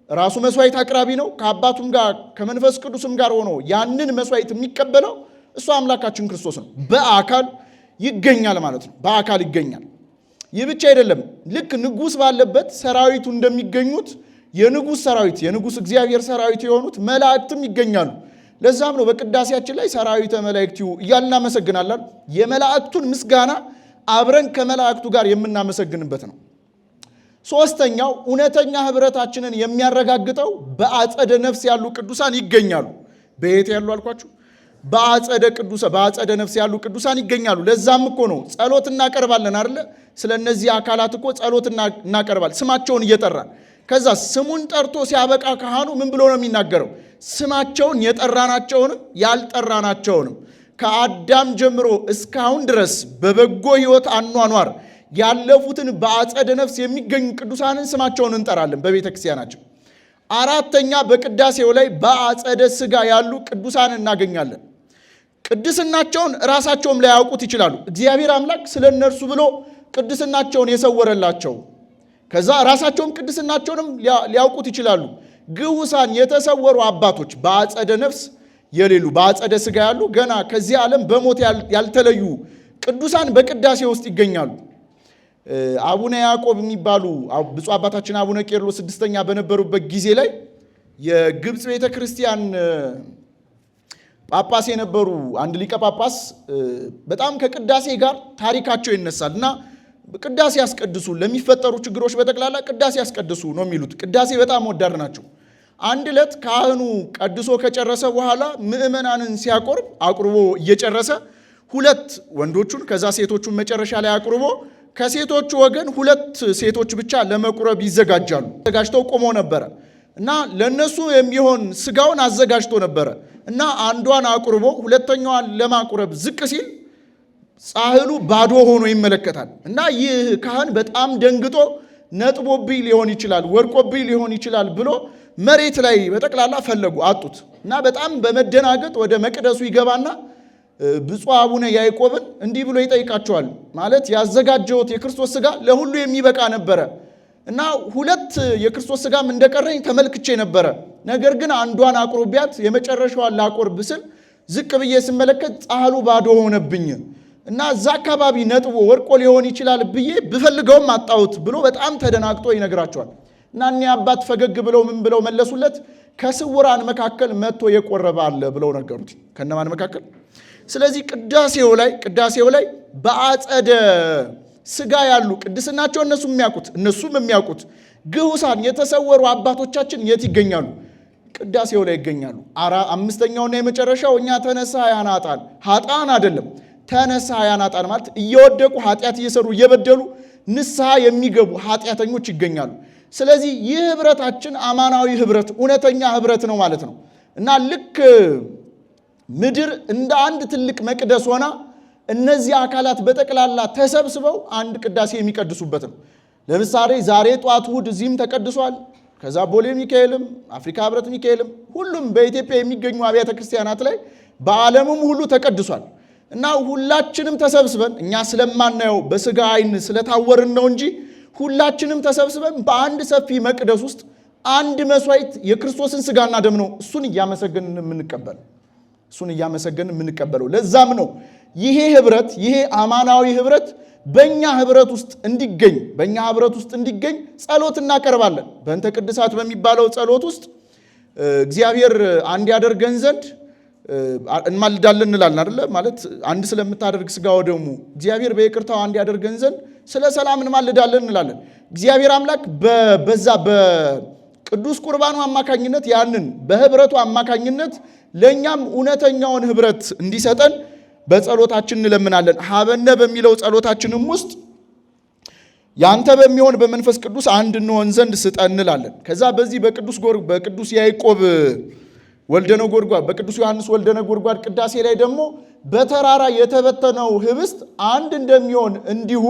ራሱ መስዋዕት አቅራቢ ነው። ከአባቱም ጋር ከመንፈስ ቅዱስም ጋር ሆኖ ያንን መስዋዕት የሚቀበለው እሱ አምላካችን ክርስቶስ ነው። በአካል ይገኛል ማለት ነው። በአካል ይገኛል። ይህ ብቻ አይደለም። ልክ ንጉሥ ባለበት ሰራዊቱ እንደሚገኙት የንጉሥ ሰራዊት የንጉሥ እግዚአብሔር ሰራዊት የሆኑት መላእክትም ይገኛሉ። ለዛም ነው በቅዳሴያችን ላይ ሰራዊተ መላእክቲሁ እያልን እናመሰግናለን። የመላእክቱን ምስጋና አብረን ከመላእክቱ ጋር የምናመሰግንበት ነው። ሶስተኛው እውነተኛ ኅብረታችንን የሚያረጋግጠው በአጸደ ነፍስ ያሉ ቅዱሳን ይገኛሉ። በየት ያሉ አልኳችሁ? በአጸደ ነፍስ ያሉ ቅዱሳን ይገኛሉ። ለዛም እኮ ነው ጸሎት እናቀርባለን አይደለ? ስለ እነዚህ አካላት እኮ ጸሎት እናቀርባለን ስማቸውን እየጠራን። ከዛ ስሙን ጠርቶ ሲያበቃ ካህኑ ምን ብሎ ነው የሚናገረው? ስማቸውን የጠራናቸውንም ያልጠራናቸውንም ከአዳም ጀምሮ እስካሁን ድረስ በበጎ ሕይወት አኗኗር ያለፉትን በአጸደ ነፍስ የሚገኙ ቅዱሳንን ስማቸውን እንጠራለን በቤተ ክርስቲያናችን። አራተኛ በቅዳሴው ላይ በአጸደ ሥጋ ያሉ ቅዱሳን እናገኛለን። ቅድስናቸውን ራሳቸውም ላያውቁት ይችላሉ። እግዚአብሔር አምላክ ስለ እነርሱ ብሎ ቅድስናቸውን የሰወረላቸው፣ ከዛ ራሳቸውም ቅድስናቸውንም ሊያውቁት ይችላሉ። ግዑሳን የተሰወሩ አባቶች በአጸደ ነፍስ የሌሉ በአጸደ ሥጋ ያሉ ገና ከዚህ ዓለም በሞት ያልተለዩ ቅዱሳን በቅዳሴ ውስጥ ይገኛሉ። አቡነ ያዕቆብ የሚባሉ ብፁዕ አባታችን አቡነ ቄርሎስ ስድስተኛ በነበሩበት ጊዜ ላይ የግብፅ ቤተ ክርስቲያን ጳጳስ የነበሩ አንድ ሊቀ ጳጳስ በጣም ከቅዳሴ ጋር ታሪካቸው ይነሳል እና ቅዳሴ ያስቀድሱ፣ ለሚፈጠሩ ችግሮች በጠቅላላ ቅዳሴ ያስቀድሱ ነው የሚሉት። ቅዳሴ በጣም ወዳድ ናቸው። አንድ ዕለት ካህኑ ቀድሶ ከጨረሰ በኋላ ምዕመናንን ሲያቆርብ አቁርቦ እየጨረሰ ሁለት ወንዶቹን ከዛ ሴቶቹን መጨረሻ ላይ አቁርቦ ከሴቶቹ ወገን ሁለት ሴቶች ብቻ ለመቁረብ ይዘጋጃሉ። አዘጋጅተው ቆሞ ነበረ እና ለነሱ የሚሆን ስጋውን አዘጋጅቶ ነበረ እና አንዷን አቁርቦ ሁለተኛዋን ለማቁረብ ዝቅ ሲል ጻሕሉ ባዶ ሆኖ ይመለከታል እና ይህ ካህን በጣም ደንግጦ ነጥቦብኝ ሊሆን ይችላል፣ ወርቆብኝ ሊሆን ይችላል ብሎ መሬት ላይ በጠቅላላ ፈለጉ፣ አጡት እና በጣም በመደናገጥ ወደ መቅደሱ ይገባና ብፁዕ አቡነ ያዕቆብን እንዲህ ብሎ ይጠይቃቸዋል። ማለት ያዘጋጀሁት የክርስቶስ ሥጋ ለሁሉ የሚበቃ ነበረ እና ሁለት የክርስቶስ ሥጋም እንደቀረኝ ተመልክቼ ነበረ። ነገር ግን አንዷን አቁርቢያት የመጨረሻዋን ላቆርብ ስል ዝቅ ብዬ ስመለከት ጻሕሉ ባዶ ሆነብኝ እና እዛ አካባቢ ነጥቦ ወርቆ ሊሆን ይችላል ብዬ ብፈልገውም አጣሁት ብሎ በጣም ተደናግጦ ይነግራቸዋል። እና እኒህ አባት ፈገግ ብለው ምን ብለው መለሱለት? ከስውራን መካከል መጥቶ የቆረበ አለ ብለው ነገሩት። ከነማን መካከል? ስለዚህ ቅዳሴው ላይ በአጸደ ስጋ ያሉ ቅድስናቸው እነሱም የሚያውቁት ግሁሳን የተሰወሩ አባቶቻችን የት ይገኛሉ? ቅዳሴው ላይ ይገኛሉ። አምስተኛውና የመጨረሻው እኛ ተነሳያን ኃጥአን አይደለም፣ ተነሳያን ኃጥአን ማለት እየወደቁ ኃጢአት እየሰሩ እየበደሉ ንስሐ የሚገቡ ኃጢአተኞች ይገኛሉ። ስለዚህ ይህ ህብረታችን አማናዊ ህብረት፣ እውነተኛ ህብረት ነው ማለት ነው እና ልክ ምድር እንደ አንድ ትልቅ መቅደስ ሆና እነዚህ አካላት በጠቅላላ ተሰብስበው አንድ ቅዳሴ የሚቀድሱበት ነው። ለምሳሌ ዛሬ ጧት እሑድ እዚህም ተቀድሷል። ከዛ ቦሌ ሚካኤልም አፍሪካ ህብረት ሚካኤልም ሁሉም በኢትዮጵያ የሚገኙ አብያተ ክርስቲያናት ላይ በዓለምም ሁሉ ተቀድሷል እና ሁላችንም ተሰብስበን እኛ ስለማናየው በስጋ አይን ስለታወርን ነው እንጂ ሁላችንም ተሰብስበን በአንድ ሰፊ መቅደስ ውስጥ አንድ መስዋዕት የክርስቶስን ስጋና ደም ነው እሱን እያመሰገንን የምንቀበለው። ለዛም ነው ይሄ ህብረት፣ ይሄ አማናዊ ህብረት በእኛ ህብረት ውስጥ እንዲገኝ ጸሎት እናቀርባለን። በእንተ ቅድሳት በሚባለው ጸሎት ውስጥ እግዚአብሔር አንድ ያደርገን ዘንድ እንማልዳለን እንላለን አይደለ? ማለት አንድ ስለምታደርግ ስጋ ወደሙ እግዚአብሔር በይቅርታው አንድ ያደርገን ዘንድ ስለ ሰላም እንማልዳለን እንላለን። እግዚአብሔር አምላክ በዛ በቅዱስ ቁርባኑ አማካኝነት ያንን በህብረቱ አማካኝነት ለእኛም እውነተኛውን ህብረት እንዲሰጠን በጸሎታችን እንለምናለን። ሀበነ በሚለው ጸሎታችንም ውስጥ ያንተ በሚሆን በመንፈስ ቅዱስ አንድ እንሆን ዘንድ ስጠን እንላለን። ከዛ በዚህ በቅዱስ ያዕቆብ ወልደ ነጎድጓድ በቅዱስ ዮሐንስ ወልደ ነጎድጓድ ቅዳሴ ላይ ደግሞ በተራራ የተበተነው ህብስት አንድ እንደሚሆን እንዲሁ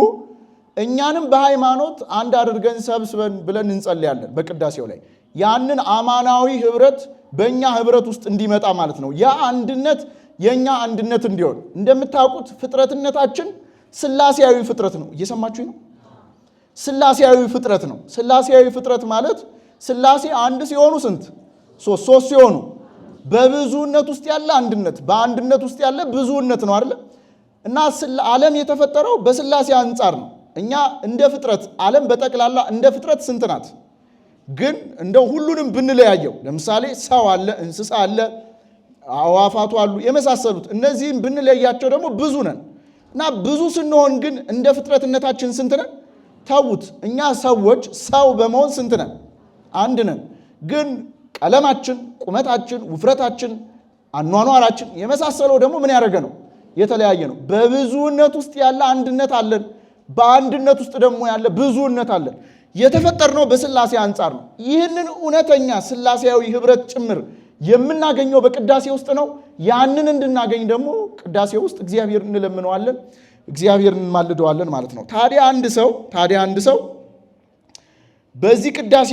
እኛንም በሃይማኖት አንድ አድርገን ሰብስበን ብለን እንጸልያለን። በቅዳሴው ላይ ያንን አማናዊ ህብረት በእኛ ህብረት ውስጥ እንዲመጣ ማለት ነው። ያ አንድነት የእኛ አንድነት እንዲሆን እንደምታውቁት ፍጥረትነታችን ስላሴያዊ ፍጥረት ነው። እየሰማችሁ ነው? ስላሴያዊ ፍጥረት ነው። ስላሴያዊ ፍጥረት ማለት ስላሴ አንድ ሲሆኑ ስንት? ሶስት ሲሆኑ በብዙነት ውስጥ ያለ አንድነት፣ በአንድነት ውስጥ ያለ ብዙነት ነው አይደል? እና ዓለም የተፈጠረው በስላሴ አንጻር ነው። እኛ እንደ ፍጥረት ዓለም በጠቅላላ እንደ ፍጥረት ስንት ናት? ግን እንደው ሁሉንም ብንለያየው ለምሳሌ ሰው አለ፣ እንስሳ አለ፣ አዋፋቱ አሉ የመሳሰሉት። እነዚህም ብንለያቸው ደግሞ ብዙ ነን እና ብዙ ስንሆን ግን እንደ ፍጥረትነታችን ስንት ነን? ተውት። እኛ ሰዎች ሰው በመሆን ስንት ነን? አንድ ነን። ግን ቀለማችን፣ ቁመታችን፣ ውፍረታችን፣ አኗኗራችን የመሳሰለው ደግሞ ምን ያደረገ ነው? የተለያየ ነው። በብዙነት ውስጥ ያለ አንድነት አለን። በአንድነት ውስጥ ደግሞ ያለ ብዙነት አለን። የተፈጠርነው በስላሴ አንጻር ነው። ይህንን እውነተኛ ስላሴያዊ ህብረት ጭምር የምናገኘው በቅዳሴ ውስጥ ነው። ያንን እንድናገኝ ደግሞ ቅዳሴ ውስጥ እግዚአብሔር እንለምነዋለን፣ እግዚአብሔር እንማልደዋለን ማለት ነው። ታዲያ አንድ ሰው በዚህ ቅዳሴ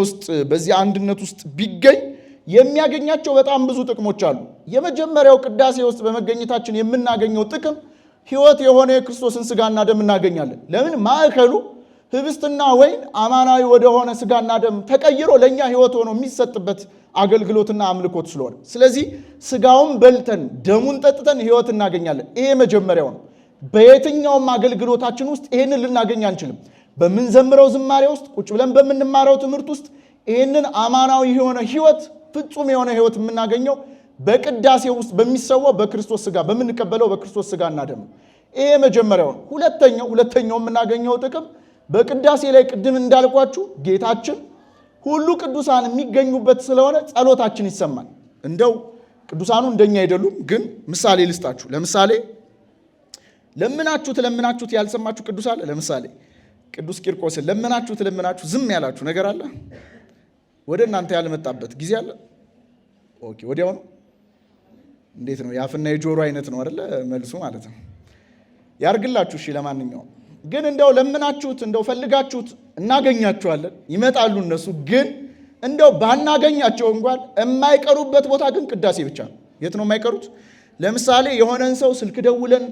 ውስጥ በዚህ አንድነት ውስጥ ቢገኝ የሚያገኛቸው በጣም ብዙ ጥቅሞች አሉ። የመጀመሪያው ቅዳሴ ውስጥ በመገኘታችን የምናገኘው ጥቅም ሕይወት የሆነ የክርስቶስን ስጋና ደም እናገኛለን። ለምን? ማዕከሉ ህብስትና ወይን አማናዊ ወደሆነ ስጋና ደም ተቀይሮ ለእኛ ሕይወት ሆኖ የሚሰጥበት አገልግሎትና አምልኮት ስለሆነ፣ ስለዚህ ስጋውን በልተን ደሙን ጠጥተን ሕይወት እናገኛለን። ይሄ መጀመሪያው ነው። በየትኛውም አገልግሎታችን ውስጥ ይሄንን ልናገኝ አንችልም። በምንዘምረው ዝማሬ ውስጥ፣ ቁጭ ብለን በምንማረው ትምህርት ውስጥ ይሄንን አማናዊ የሆነ ሕይወት፣ ፍጹም የሆነ ሕይወት የምናገኘው በቅዳሴ ውስጥ በሚሰዋው በክርስቶስ ስጋ በምንቀበለው በክርስቶስ ስጋና ደም ነው። ይሄ መጀመሪያው ነው። ሁለተኛው የምናገኘው ጥቅም በቅዳሴ ላይ ቅድም እንዳልኳችሁ ጌታችን ሁሉ ቅዱሳን የሚገኙበት ስለሆነ ጸሎታችን ይሰማል። እንደው ቅዱሳኑ እንደኛ አይደሉም፣ ግን ምሳሌ ልስጣችሁ። ለምሳሌ ለምናችሁት ያልሰማችሁ ቅዱስ አለ። ለምሳሌ ቅዱስ ቂርቆስን ለምናችሁት ዝም ያላችሁ ነገር አለ? ወደ እናንተ ያልመጣበት ጊዜ አለ? ኦኬ፣ ወዲያው ነው። እንዴት ነው? የአፍና የጆሮ አይነት ነው አይደለ? መልሱ ማለት ነው። ያርግላችሁ። እሺ፣ ለማንኛውም ግን እንደው ለምናችሁት እንደው ፈልጋችሁት እናገኛቸዋለን፣ ይመጣሉ እነሱ። ግን እንደው ባናገኛቸው እንኳን የማይቀሩበት ቦታ ግን ቅዳሴ ብቻ ነው። የት ነው የማይቀሩት? ለምሳሌ የሆነን ሰው ስልክ ደውለን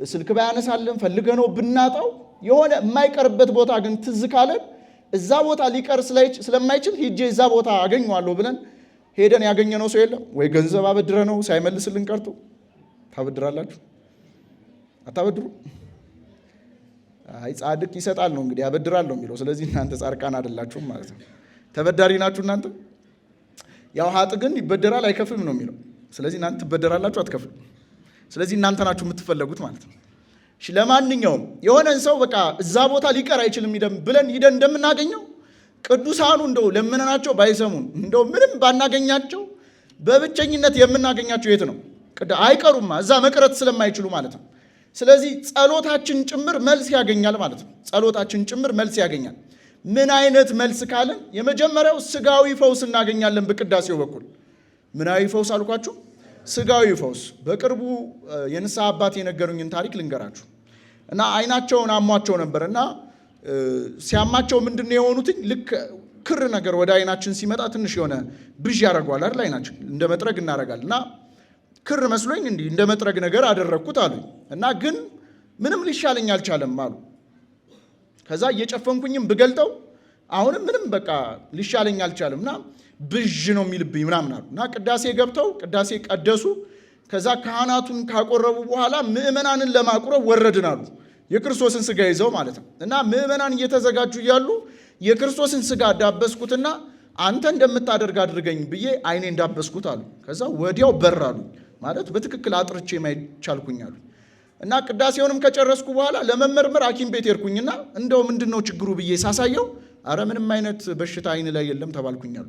ስልክ ባያነሳለን ፈልገነው ብናጣው የሆነ የማይቀርበት ቦታ ግን ትዝ ካለን እዛ ቦታ ሊቀር ስለማይችል ሂጄ እዛ ቦታ አገኘዋለሁ ብለን ሄደን ያገኘነው ሰው የለም ወይ? ገንዘብ አበድረ ነው ሳይመልስልን ቀርቶ ታበድራላችሁ? አታበድሩ? አይ ጻድቅ ይሰጣል ነው እንግዲህ፣ ያበድራል ነው የሚለው። ስለዚህ እናንተ ጻድቃን አይደላችሁም ማለት ነው። ተበዳሪ ናችሁ እናንተ። ያው ሀጥ ግን ይበደራል አይከፍልም ነው የሚለው። ስለዚህ እናንተ ትበደራላችሁ፣ አትከፍሉም። ስለዚህ እናንተ ናችሁ የምትፈለጉት ማለት ነው። ለማንኛውም የሆነን ሰው በቃ እዛ ቦታ ሊቀር አይችልም ብለን ሂደን እንደምናገኘው ቅዱሳኑ እንደው ለምነናቸው ባይሰሙን እንደው ምንም ባናገኛቸው በብቸኝነት የምናገኛቸው የት ነው? አይቀሩማ እዛ መቅረት ስለማይችሉ ማለት ነው። ስለዚህ ጸሎታችን ጭምር መልስ ያገኛል ማለት ነው። ጸሎታችን ጭምር መልስ ያገኛል። ምን አይነት መልስ ካለን የመጀመሪያው ስጋዊ ፈውስ እናገኛለን በቅዳሴው በኩል። ምናዊ ፈውስ አልኳችሁ? ስጋዊ ፈውስ። በቅርቡ የንስሐ አባት የነገሩኝን ታሪክ ልንገራችሁ እና አይናቸውን አሟቸው ነበር እና ሲያማቸው ምንድን ነው የሆኑት? ልክ ክር ነገር ወደ አይናችን ሲመጣ ትንሽ የሆነ ብዥ ያደርገዋል አይደል? አይናችን እንደ መጥረግ እናደርጋል እና ክር መስሎኝ እንዲህ እንደ መጥረግ ነገር አደረግኩት አሉኝ እና ግን ምንም ሊሻለኝ አልቻለም አሉ። ከዛ እየጨፈንኩኝም ብገልጠው አሁንም ምንም በቃ ሊሻለኝ አልቻለም እና ብዥ ነው የሚልብኝ ምናምን አሉ እና ቅዳሴ ገብተው ቅዳሴ ቀደሱ። ከዛ ካህናቱን ካቆረቡ በኋላ ምእመናንን ለማቁረብ ወረድን አሉ። የክርስቶስን ስጋ ይዘው ማለት ነው እና ምእመናን እየተዘጋጁ እያሉ የክርስቶስን ስጋ ዳበስኩትና አንተ እንደምታደርግ አድርገኝ ብዬ አይኔ እንዳበስኩት አሉ። ከዛ ወዲያው በራሉ ማለት በትክክል አጥርቼ ማይቻልኩኝ አሉ እና ቅዳሴውንም ከጨረስኩ በኋላ ለመመርመር ሐኪም ቤት ሄድኩኝና እንደው ምንድነው ችግሩ ብዬ ሳሳየው አረ ምንም አይነት በሽታ አይን ላይ የለም ተባልኩኝ አሉ።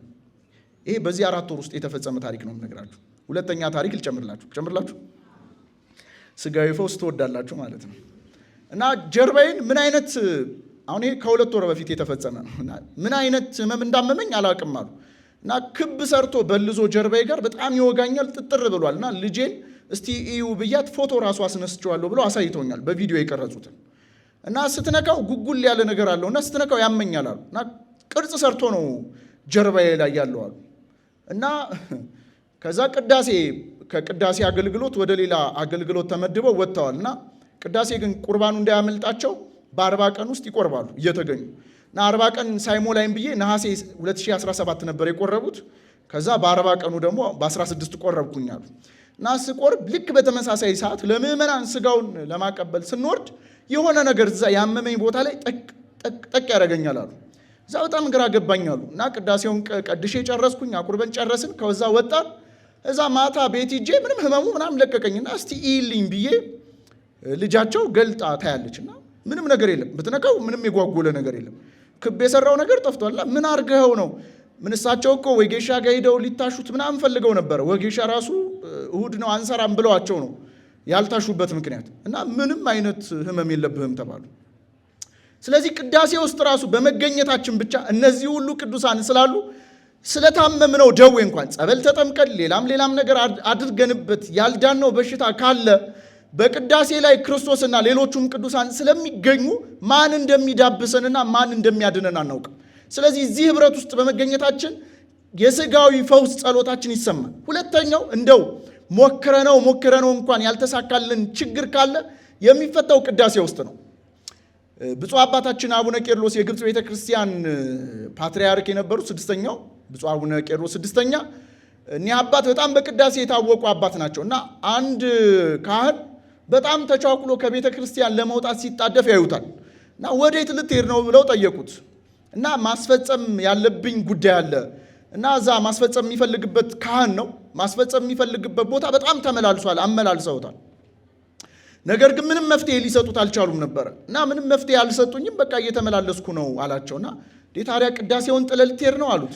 ይሄ በዚህ 4 ወር ውስጥ የተፈጸመ ታሪክ ነው የምነግራችሁ። ሁለተኛ ታሪክ ልጨምርላችሁ። ስጋዊ ፈውስ ትወዳላችሁ ማለት ነው እና ጀርባዬን ምን አይነት አሁን ይሄ ከ2 ወር በፊት የተፈጸመ ነው እና ምን አይነት ህመም እንዳመመኝ አላውቅም አሉ እና ክብ ሰርቶ በልዞ ጀርባዬ ጋር በጣም ይወጋኛል፣ ጥጥር ብሏል እና ልጄን እስቲ እዩ ብያት ፎቶ ራሱ አስነስቼዋለሁ ብለው አሳይተውኛል በቪዲዮ የቀረጹትን እና ስትነካው ጉጉል ያለ ነገር አለው እና ስትነካው ያመኛል አሉ እና ቅርጽ ሰርቶ ነው ጀርባዬ ላይ ያለው አሉ እና ከዛ ከቅዳሴ አገልግሎት ወደ ሌላ አገልግሎት ተመድበው ወጥተዋል እና ቅዳሴ ግን ቁርባኑ እንዳያመልጣቸው በ40 ቀን ውስጥ ይቆርባሉ እየተገኙ እና 40 ቀን ሳይሞላይም ብዬ ነሐሴ 2017 ነበር የቆረቡት። ከዛ በ40 ቀኑ ደግሞ በ16 ቆረብኩኛሉ እና ስቆርብ ልክ በተመሳሳይ ሰዓት ለምእመናን ስጋውን ለማቀበል ስንወርድ የሆነ ነገር እዛ ያመመኝ ቦታ ላይ ጠቅ ያደርገኛል አሉ። እዛ በጣም ግራ ገባኛሉ እና ቅዳሴውን ቀድሼ ጨረስኩኝ፣ አቁርበን ጨረስን። ከዛ ወጣን። እዛ ማታ ቤት ሂጄ ምንም ህመሙ ምናምን ለቀቀኝና እስቲ ኢልኝ ብዬ ልጃቸው ገልጣ ታያለችና ምንም ነገር የለም፣ ብትነካው ምንም የጓጎለ ነገር የለም፣ ክብ የሰራው ነገር ጠፍቷል። ምን አርገው ነው? ምን እሳቸው እኮ ወጌሻ ጋር ሄደው ሊታሹት ምናምን ፈልገው ነበር። ወጌሻ ራሱ እሁድ ነው አንሰራም ብለዋቸው ነው ያልታሹበት ምክንያት እና ምንም አይነት ህመም የለብህም ተባሉ። ስለዚህ ቅዳሴ ውስጥ ራሱ በመገኘታችን ብቻ እነዚህ ሁሉ ቅዱሳን ስላሉ ስለታመምነው ደዌ እንኳን ጸበል ተጠምቀን ሌላም ነገር አድርገንበት ያልዳነው በሽታ ካለ በቅዳሴ ላይ ክርስቶስና ሌሎቹም ቅዱሳን ስለሚገኙ ማን እንደሚዳብሰንና ማን እንደሚያድነን አናውቅም። ስለዚህ እዚህ ህብረት ውስጥ በመገኘታችን የስጋዊ ፈውስ ጸሎታችን ይሰማል። ሁለተኛው እንደው ሞክረነው እንኳን ያልተሳካልን ችግር ካለ የሚፈታው ቅዳሴ ውስጥ ነው። ብፁዕ አባታችን አቡነ ቄርሎስ የግብፅ ቤተክርስቲያን ፓትርያርክ የነበሩት 6ኛው ብፁዕ አቡነ ቄርሎስ 6ኛ እኒህ አባት በጣም በቅዳሴ የታወቁ አባት ናቸው እና አንድ ካህን በጣም ተቻኩሎ ከቤተ ክርስቲያን ለመውጣት ሲጣደፍ ያዩታል እና ወዴት ልትሄድ ነው ብለው ጠየቁት እና ማስፈጸም ያለብኝ ጉዳይ አለ እና እዛ ማስፈጸም የሚፈልግበት ካህን ነው። ማስፈጸም የሚፈልግበት ቦታ በጣም ተመላልሷል፣ አመላልሰውታል። ነገር ግን ምንም መፍትሄ ሊሰጡት አልቻሉም ነበር እና ምንም መፍትሄ አልሰጡኝም፣ በቃ እየተመላለስኩ ነው አላቸውና ታዲያ ቅዳሴውን ጥለህ ልትሄድ ነው አሉት።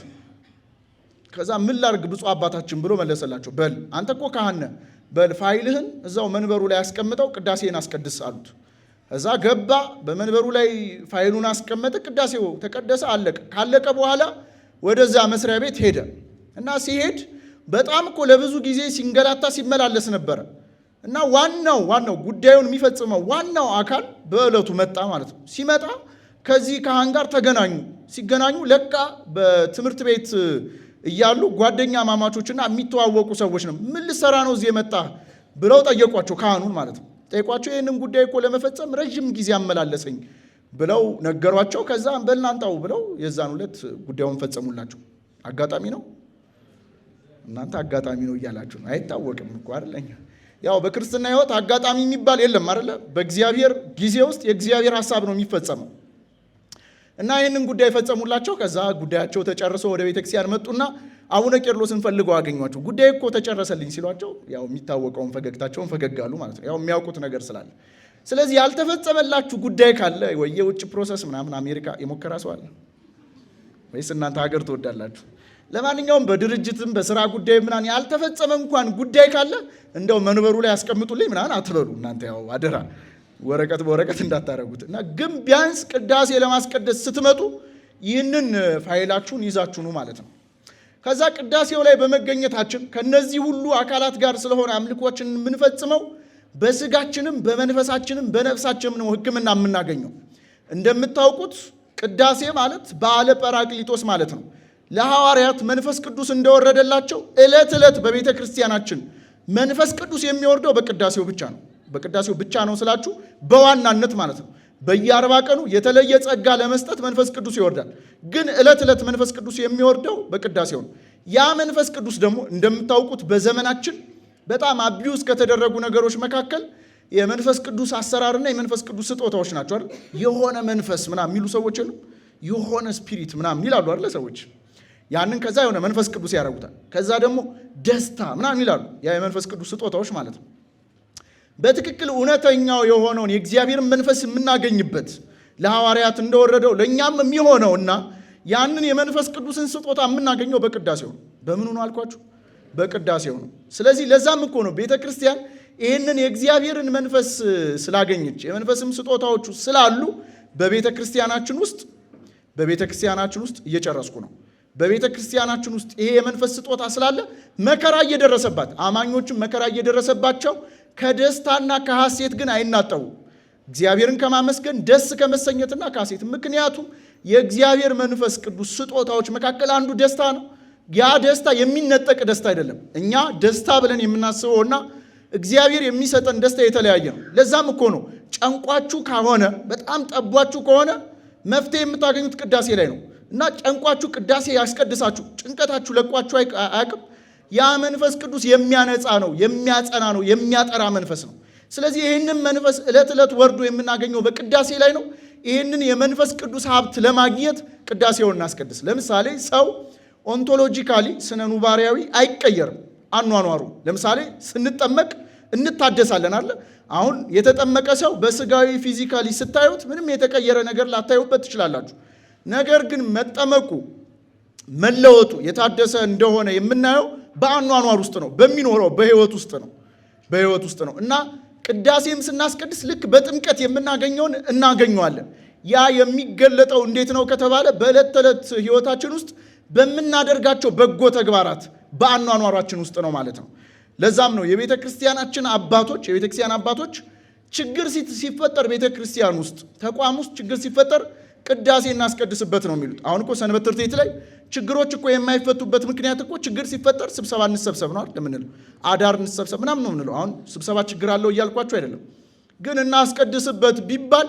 ከዛ ምን ላርግ ብፁዕ አባታችን ብሎ መለሰላቸው። በል አንተ እኮ ካህን ነህ፣ በል ፋይልህን እዛው መንበሩ ላይ አስቀምጠው ቅዳሴን አስቀድስ አሉት። እዛ ገባ፣ በመንበሩ ላይ ፋይሉን አስቀመጠ፣ ቅዳሴው ተቀደሰ፣ አለቀ። ካለቀ በኋላ ወደዛ መስሪያ ቤት ሄደ እና ሲሄድ በጣም እኮ ለብዙ ጊዜ ሲንገላታ ሲመላለስ ነበረ እና ዋናው ጉዳዩን የሚፈጽመው ዋናው አካል በዕለቱ መጣ ማለት ነው። ሲመጣ ከዚህ ካህን ጋር ተገናኙ። ሲገናኙ ለካ በትምህርት ቤት እያሉ ጓደኛ ማማቾችና የሚተዋወቁ ሰዎች ነው። ምን ልሰራ ነው እዚህ የመጣ ብለው ጠየቋቸው፣ ካህኑን ማለት ነው። ጠየቋቸው፣ ይህንን ጉዳይ እኮ ለመፈጸም ረዥም ጊዜ አመላለሰኝ ብለው ነገሯቸው። ከዛ በልናንጣው ብለው የዛን ዕለት ጉዳዩን ፈጸሙላቸው። አጋጣሚ ነው እናንተ አጋጣሚ ነው እያላችሁ ነው። አይታወቅም እኮ አይደለኛ። ያው በክርስትና ሕይወት አጋጣሚ የሚባል የለም አይደለ? በእግዚአብሔር ጊዜ ውስጥ የእግዚአብሔር ሐሳብ ነው የሚፈጸመው እና ይህንን ጉዳይ ፈጸሙላቸው። ከዛ ጉዳያቸው ተጨርሶ ወደ ቤተክርስቲያን መጡና አቡነ ቄርሎስን ፈልገው አገኟቸው። ጉዳይ እኮ ተጨረሰልኝ ሲሏቸው ያው የሚታወቀውን ፈገግታቸውን ፈገግ አሉ ማለት ነው። ያው የሚያውቁት ነገር ስላለ ስለዚህ ያልተፈጸመላችሁ ጉዳይ ካለ ወይ የውጭ ፕሮሰስ ምናምን አሜሪካ የሞከራ ሰው አለ ወይስ እናንተ ሀገር ትወዳላችሁ? ለማንኛውም በድርጅትም በስራ ጉዳይ ምናምን ያልተፈጸመ እንኳን ጉዳይ ካለ እንደው መንበሩ ላይ ያስቀምጡልኝ ምናምን አትበሉ። እናንተ ያው አደራ ወረቀት በወረቀት እንዳታረጉት እና ግን ቢያንስ ቅዳሴ ለማስቀደስ ስትመጡ ይህንን ፋይላችሁን ይዛችሁ ነው ማለት ነው። ከዛ ቅዳሴው ላይ በመገኘታችን ከነዚህ ሁሉ አካላት ጋር ስለሆነ አምልኮችን የምንፈጽመው በስጋችንም በመንፈሳችንም በነፍሳችንም ነው ሕክምና የምናገኘው። እንደምታውቁት ቅዳሴ ማለት በዓለ ጰራቅሊጦስ ማለት ነው። ለሐዋርያት መንፈስ ቅዱስ እንደወረደላቸው ዕለት ዕለት በቤተ ክርስቲያናችን መንፈስ ቅዱስ የሚወርደው በቅዳሴው ብቻ ነው። በቅዳሴው ብቻ ነው ስላችሁ በዋናነት ማለት ነው። በየ40 ቀኑ የተለየ ጸጋ ለመስጠት መንፈስ ቅዱስ ይወርዳል። ግን ዕለት ዕለት መንፈስ ቅዱስ የሚወርደው በቅዳሴው ነው። ያ መንፈስ ቅዱስ ደግሞ እንደምታውቁት በዘመናችን በጣም አቢዩስ ከተደረጉ ነገሮች መካከል የመንፈስ ቅዱስ አሰራርና የመንፈስ ቅዱስ ስጦታዎች ናቸው አይደል? የሆነ መንፈስ ምናምን የሚሉ ሰዎች የሉም? የሆነ ስፒሪት ምናምን ይላሉ አይደል ሰዎች? ያንን ከዛ የሆነ መንፈስ ቅዱስ ያደርጉታል። ከዛ ደግሞ ደስታ ምናምን ይላሉ። ያ የመንፈስ ቅዱስ ስጦታዎች ማለት ነው። በትክክል እውነተኛው የሆነውን የእግዚአብሔርን መንፈስ የምናገኝበት ለሐዋርያት እንደወረደው ለእኛም የሚሆነውና ያንን የመንፈስ ቅዱስን ስጦታ የምናገኘው በቅዳሴው ነው። በምኑ ነው አልኳችሁ? በቅዳሴው ነው። ስለዚህ ለዛም እኮ ነው ቤተ ክርስቲያን ይህንን የእግዚአብሔርን መንፈስ ስላገኘች የመንፈስም ስጦታዎቹ ስላሉ በቤተ ክርስቲያናችን ውስጥ እየጨረስኩ ነው። በቤተ ክርስቲያናችን ውስጥ ይሄ የመንፈስ ስጦታ ስላለ መከራ እየደረሰባት አማኞችም መከራ እየደረሰባቸው ከደስታና ከሐሴት ግን አይናጠቡ። እግዚአብሔርን ከማመስገን ደስ ከመሰኘትና ከሐሴት። ምክንያቱም የእግዚአብሔር መንፈስ ቅዱስ ስጦታዎች መካከል አንዱ ደስታ ነው። ያ ደስታ የሚነጠቅ ደስታ አይደለም። እኛ ደስታ ብለን የምናስበውና እግዚአብሔር የሚሰጠን ደስታ የተለያየ ነው። ለዛም እኮ ነው ጨንቋችሁ ከሆነ በጣም ጠቧችሁ ከሆነ መፍትሄ የምታገኙት ቅዳሴ ላይ ነው። እና ጨንቋችሁ ቅዳሴ ያስቀድሳችሁ ጭንቀታችሁ ለቋችሁ አያውቅም። ያ መንፈስ ቅዱስ የሚያነጻ ነው፣ የሚያጸና ነው፣ የሚያጠራ መንፈስ ነው። ስለዚህ ይህንን መንፈስ ዕለት ዕለት ወርዶ የምናገኘው በቅዳሴ ላይ ነው። ይህንን የመንፈስ ቅዱስ ሀብት ለማግኘት ቅዳሴውን እናስቀድስ። ለምሳሌ ሰው ኦንቶሎጂካሊ ስነ ኑባሪያዊ አይቀየርም አኗኗሩ። ለምሳሌ ስንጠመቅ እንታደሳለን አለ። አሁን የተጠመቀ ሰው በስጋዊ ፊዚካሊ ስታዩት ምንም የተቀየረ ነገር ላታዩበት ትችላላችሁ። ነገር ግን መጠመቁ መለወጡ የታደሰ እንደሆነ የምናየው በአኗኗር ውስጥ ነው፣ በሚኖረው በህይወት ውስጥ ነው። እና ቅዳሴም ስናስቀድስ ልክ በጥምቀት የምናገኘውን እናገኘዋለን። ያ የሚገለጠው እንዴት ነው ከተባለ በዕለት ተዕለት ህይወታችን ውስጥ በምናደርጋቸው በጎ ተግባራት በአኗኗራችን ውስጥ ነው ማለት ነው። ለዛም ነው የቤተ ክርስቲያን አባቶች ችግር ሲፈጠር ቤተ ክርስቲያን ውስጥ ተቋም ውስጥ ችግር ሲፈጠር ቅዳሴ እናስቀድስበት ነው የሚሉት። አሁን እኮ ሰንበት ትምህርት ቤት ላይ ችግሮች እኮ የማይፈቱበት ምክንያት እኮ ችግር ሲፈጠር ስብሰባ እንሰብሰብ ነው አይደል የምንለው፣ አዳር እንሰብሰብ ምናምን ነው የምንለው። አሁን ስብሰባ ችግር አለው እያልኳቸው አይደለም፣ ግን እናስቀድስበት ቢባል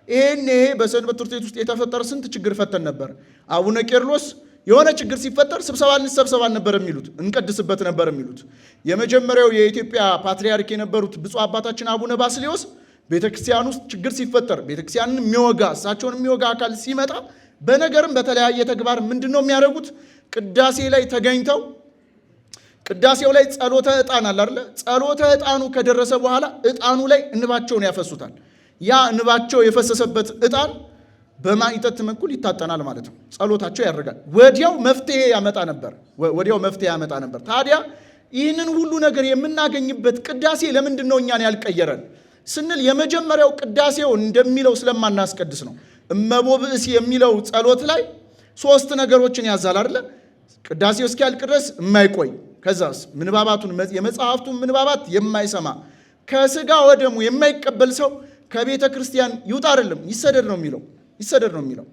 ይሄ በሰንበት ትምህርት ቤት ውስጥ የተፈጠረ ስንት ችግር ፈተን ነበር። አቡነ ቄርሎስ የሆነ ችግር ሲፈጠር ስብሰባ እንሰብሰብ ነበር የሚሉት፣ እንቀድስበት ነበር የሚሉት። የመጀመሪያው የኢትዮጵያ ፓትርያርክ የነበሩት ብፁዕ አባታችን አቡነ ባስልዮስ ቤተክርስቲያን ውስጥ ችግር ሲፈጠር ቤተክርስቲያንን የሚወጋ እሳቸውን የሚወጋ አካል ሲመጣ በነገርም በተለያየ ተግባር ምንድነው የሚያደርጉት? ቅዳሴ ላይ ተገኝተው ቅዳሴው ላይ ጸሎተ ዕጣን አለ አይደል? ጸሎተ ዕጣኑ ከደረሰ በኋላ ዕጣኑ ላይ እንባቸውን ያፈሱታል። ያ እንባቸው የፈሰሰበት ዕጣን በማይጠት በኩል ይታጠናል ማለት ነው። ጸሎታቸው ያደርጋል። ወዲያው መፍትሄ ያመጣ ነበር። ታዲያ ይህንን ሁሉ ነገር የምናገኝበት ቅዳሴ ለምንድን ነው እኛን ያልቀየረን ስንል የመጀመሪያው ቅዳሴው እንደሚለው ስለማናስቀድስ ነው። እመቦ ብእሲ የሚለው ጸሎት ላይ 3 ነገሮችን ያዛል አይደል? ቅዳሴው እስኪያልቅ ድረስ የማይቆይ ከዛስ ምንባባቱን የመጽሐፍቱን ምንባባት የማይሰማ ከስጋ ወደሙ የማይቀበል ሰው ከቤተ ክርስቲያን ይውጣ አይደለም ይሰደድ ነው የሚለው።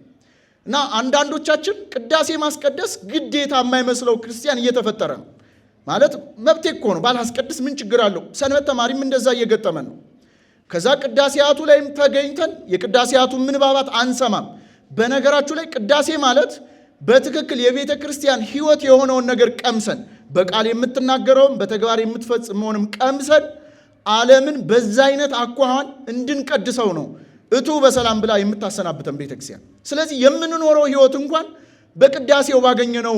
እና አንዳንዶቻችን ቅዳሴ ማስቀደስ ግዴታ የማይመስለው ክርስቲያን እየተፈጠረ ነው። ማለት መብቴ እኮ ነው ባላስቀድስ ምን ችግር አለው? ሰንበት ተማሪም እንደዛ እየገጠመን ነው። ከዛ ቅዳሴያቱ ላይም ተገኝተን የቅዳሴያቱን ምንባባት አንሰማም። በነገራችሁ ላይ ቅዳሴ ማለት በትክክል የቤተ ክርስቲያን ሕይወት የሆነውን ነገር ቀምሰን በቃል የምትናገረውም በተግባር የምትፈጽመውንም ቀምሰን ዓለምን በዛ አይነት አኳኋን እንድንቀድሰው ነው እቱ በሰላም ብላ የምታሰናብተን ቤተክርስቲያን። ስለዚህ የምንኖረው ሕይወት እንኳን በቅዳሴው ባገኘነው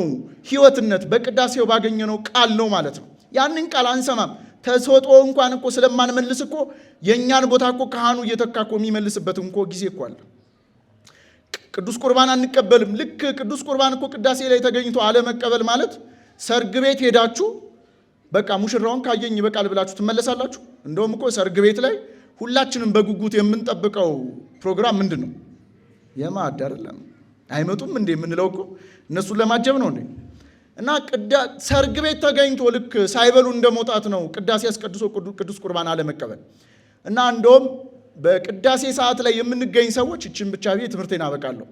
ሕይወትነት በቅዳሴው ባገኘነው ቃል ነው ማለት ነው። ያንን ቃል አንሰማም። ተሰጥኦ እንኳን እኮ ስለማንመልስ እኮ የኛን ቦታ እኮ ካህኑ እየተካ እኮ የሚመልስበት እኮ ጊዜ እኮ አለ። ቅዱስ ቁርባን አንቀበልም። ልክ ቅዱስ ቁርባን እኮ ቅዳሴ ላይ ተገኝቶ አለመቀበል ማለት ሰርግ ቤት ሄዳችሁ በቃ ሙሽራውን ካየኝ ይበቃል ብላችሁ ትመለሳላችሁ። እንደውም እኮ ሰርግ ቤት ላይ ሁላችንም በጉጉት የምንጠብቀው ፕሮግራም ምንድን ነው? የማዕድ አይደለም። አይመጡም እንዴ የምንለው እኮ እነሱን ለማጀብ ነው እንዴ? እና ሰርግ ቤት ተገኝቶ ልክ ሳይበሉ እንደመውጣት ነው ቅዳሴ አስቀድሶ ቅዱስ ቁርባን አለመቀበል። እና እንደውም በቅዳሴ ሰዓት ላይ የምንገኝ ሰዎች እችን ብቻ ብዬ ትምህርቴን አበቃለሁ።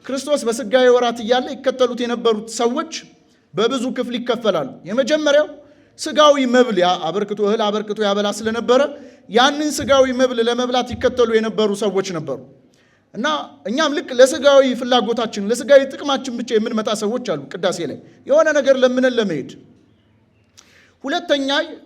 ክርስቶስ በስጋዊ ወራት እያለ ይከተሉት የነበሩት ሰዎች በብዙ ክፍል ይከፈላሉ። የመጀመሪያው ስጋዊ መብል አበርክቶ እህል አበርክቶ ያበላ ስለነበረ ያንን ስጋዊ መብል ለመብላት ይከተሉ የነበሩ ሰዎች ነበሩ። እና እኛም ልክ ለስጋዊ ፍላጎታችን ለስጋዊ ጥቅማችን ብቻ የምንመጣ ሰዎች አሉ። ቅዳሴ ላይ የሆነ ነገር ለምንን ለመሄድ።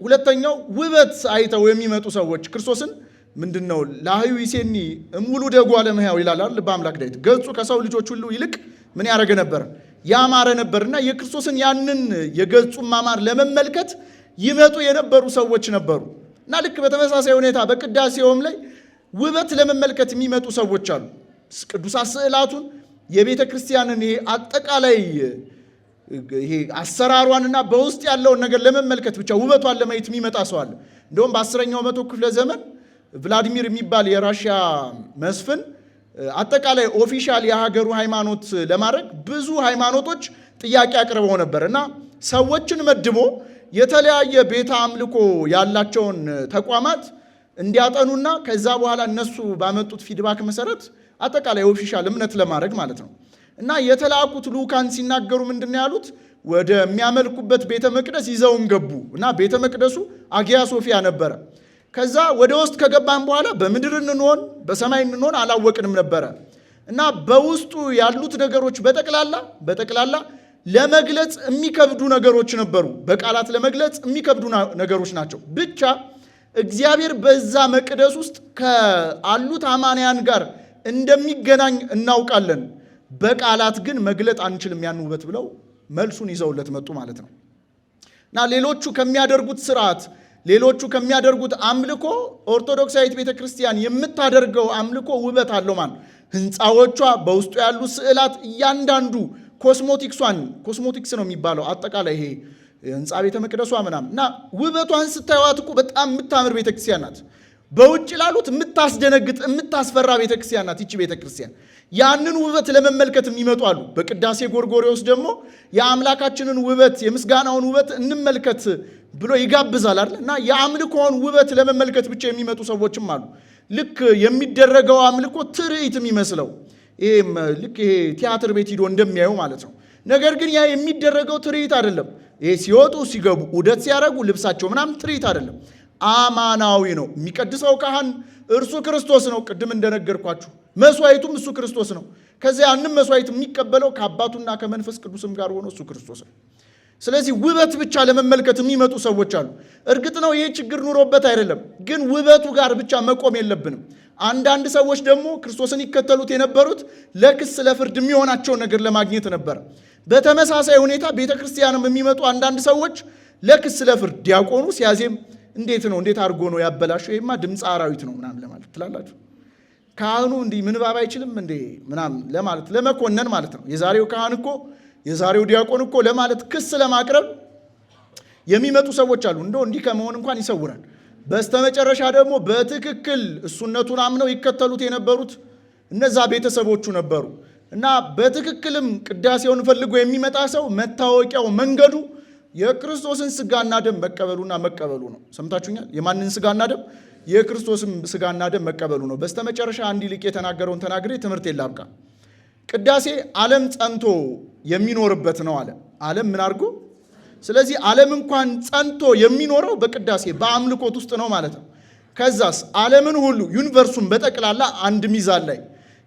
ሁለተኛው ውበት አይተው የሚመጡ ሰዎች ክርስቶስን ምንድነው ላህዩ ይሴኒ እሙሉ ደጓ ለመያው ይላል አይደል? በአምላክ ዳዊት ገጹ ከሰው ልጆች ሁሉ ይልቅ ምን ያደረገ ነበር? ያማረ ነበርና የክርስቶስን ያንን የገጹን ማማር ለመመልከት ይመጡ የነበሩ ሰዎች ነበሩ። እና ልክ በተመሳሳይ ሁኔታ በቅዳሴውም ላይ ውበት ለመመልከት የሚመጡ ሰዎች አሉ። ቅዱሳት ስዕላቱን የቤተ ክርስቲያንን አጠቃላይ ይሄ አሰራሯንና በውስጥ ያለውን ነገር ለመመልከት ብቻ ውበቷን ለማየት የሚመጣ ሰው አለ። እንደውም በ10ኛው መቶ ክፍለ ዘመን ቭላዲሚር የሚባል የራሽያ መስፍን አጠቃላይ ኦፊሻል የሀገሩ ሃይማኖት ለማድረግ ብዙ ሃይማኖቶች ጥያቄ አቅርበው ነበር እና ሰዎችን መድቦ የተለያየ ቤተ አምልኮ ያላቸውን ተቋማት እንዲያጠኑና ከዛ በኋላ እነሱ ባመጡት ፊድባክ መሰረት አጠቃላይ ኦፊሻል እምነት ለማድረግ ማለት ነው። እና የተላኩት ልኡካን ሲናገሩ ምንድን ነው ያሉት? ወደ የሚያመልኩበት ቤተ መቅደስ ይዘውን ገቡ እና ቤተ መቅደሱ አጊያ ሶፊያ ነበረ። ከዛ ወደ ውስጥ ከገባን በኋላ በምድር እንሆን በሰማይ እንሆን አላወቅንም ነበረ። እና በውስጡ ያሉት ነገሮች በጠቅላላ ለመግለጽ የሚከብዱ ነገሮች ነበሩ። በቃላት ለመግለጽ የሚከብዱ ነገሮች ናቸው። ብቻ እግዚአብሔር በዛ መቅደስ ውስጥ ከአሉት አማንያን ጋር እንደሚገናኝ እናውቃለን። በቃላት ግን መግለጥ አንችልም ያን ውበት ብለው መልሱን ይዘውለት መጡ ማለት ነው። እና ሌሎቹ ከሚያደርጉት ስርዓት ሌሎቹ ከሚያደርጉት አምልኮ ኦርቶዶክሳዊት ቤተክርስቲያን የምታደርገው አምልኮ ውበት አለው ማለት ህንፃዎቿ፣ በውስጡ ያሉ ስዕላት፣ እያንዳንዱ ኮስሞቲክስ ነው የሚባለው አጠቃላይ ይሄ ህንፃ ቤተ መቅደሷ ምናምን እና ውበቷን ስታዩት እኮ በጣም የምታምር ቤተክርስቲያን ናት። በውጭ ላሉት የምታስደነግጥ የምታስፈራ ቤተክርስቲያን ናት ይቺ ቤተክርስቲያን። ያንን ውበት ለመመልከት የሚመጡ አሉ። በቅዳሴ ጎርጎርዮስ ደግሞ የአምላካችንን ውበት የምስጋናውን ውበት እንመልከት ብሎ ይጋብዛል አይደል? እና የአምልኮውን ውበት ለመመልከት ብቻ የሚመጡ ሰዎችም አሉ። ልክ የሚደረገው አምልኮ ትርኢት የሚመስለው ልክ ይሄ ቲያትር ቤት ሂዶ እንደሚያዩ ማለት ነው። ነገር ግን ያ የሚደረገው ትርኢት አይደለም። ይሄ ሲወጡ ሲገቡ ዑደት ሲያደርጉ ልብሳቸው ምናምን ትርኢት አይደለም፣ አማናዊ ነው። የሚቀድሰው ካህን እርሱ ክርስቶስ ነው። ቅድም እንደነገርኳችሁ መስዋዕቱም እሱ ክርስቶስ ነው። ከዚያ ያንን መስዋዕት የሚቀበለው ከአባቱና ከመንፈስ ቅዱስም ጋር ሆኖ እሱ ክርስቶስ ነው። ስለዚህ ውበት ብቻ ለመመልከት የሚመጡ ሰዎች አሉ። እርግጥ ነው ይሄ ችግር ኑሮበት አይደለም፣ ግን ውበቱ ጋር ብቻ መቆም የለብንም። አንዳንድ ሰዎች ደግሞ ክርስቶስን ይከተሉት የነበሩት ለክስ ለፍርድ የሚሆናቸውን ነገር ለማግኘት ነበር። በተመሳሳይ ሁኔታ ቤተ ክርስቲያንም የሚመጡ አንዳንድ ሰዎች ለክስ ለፍርድ ዲያቆኑ ሲያዜም እንዴት አድርጎ ነው ያበላሸው? ይሄማ ድምፀ አራዊት ነው ምናምን ለማለት ትላላችሁ። ካህኑ እንዲህ ምንባብ አይችልም እንዴ ምናምን ለማለት ለመኮነን ማለት ነው። የዛሬው ዲያቆን እኮ ለማለት ክስ ለማቅረብ የሚመጡ ሰዎች አሉ። እንደው እንዲህ ከመሆን እንኳን ይሰውራል። በስተመጨረሻ ደግሞ በትክክል እሱነቱን አምነው ይከተሉት የነበሩት እነዛ ቤተሰቦቹ ነበሩ እና በትክክልም ቅዳሴውን ፈልጎ የሚመጣ ሰው መታወቂያው መንገዱ የክርስቶስን ስጋና ደም መቀበሉ ነው። ሰምታችሁኛል? የማንን ስጋና ደም? የክርስቶስን ስጋና ደም መቀበሉ ነው። በስተመጨረሻ አንድ ሊቅ የተናገረውን ተናግሬ ትምህርት የላብቃ። ቅዳሴ ዓለም ጸንቶ የሚኖርበት ነው አለ። ዓለም ምን አድርጎ? ስለዚህ ዓለም እንኳን ጸንቶ የሚኖረው በቅዳሴ በአምልኮት ውስጥ ነው ማለት ነው። ከዛስ ዓለምን ሁሉ ዩኒቨርሱን በጠቅላላ አንድ ሚዛን ላይ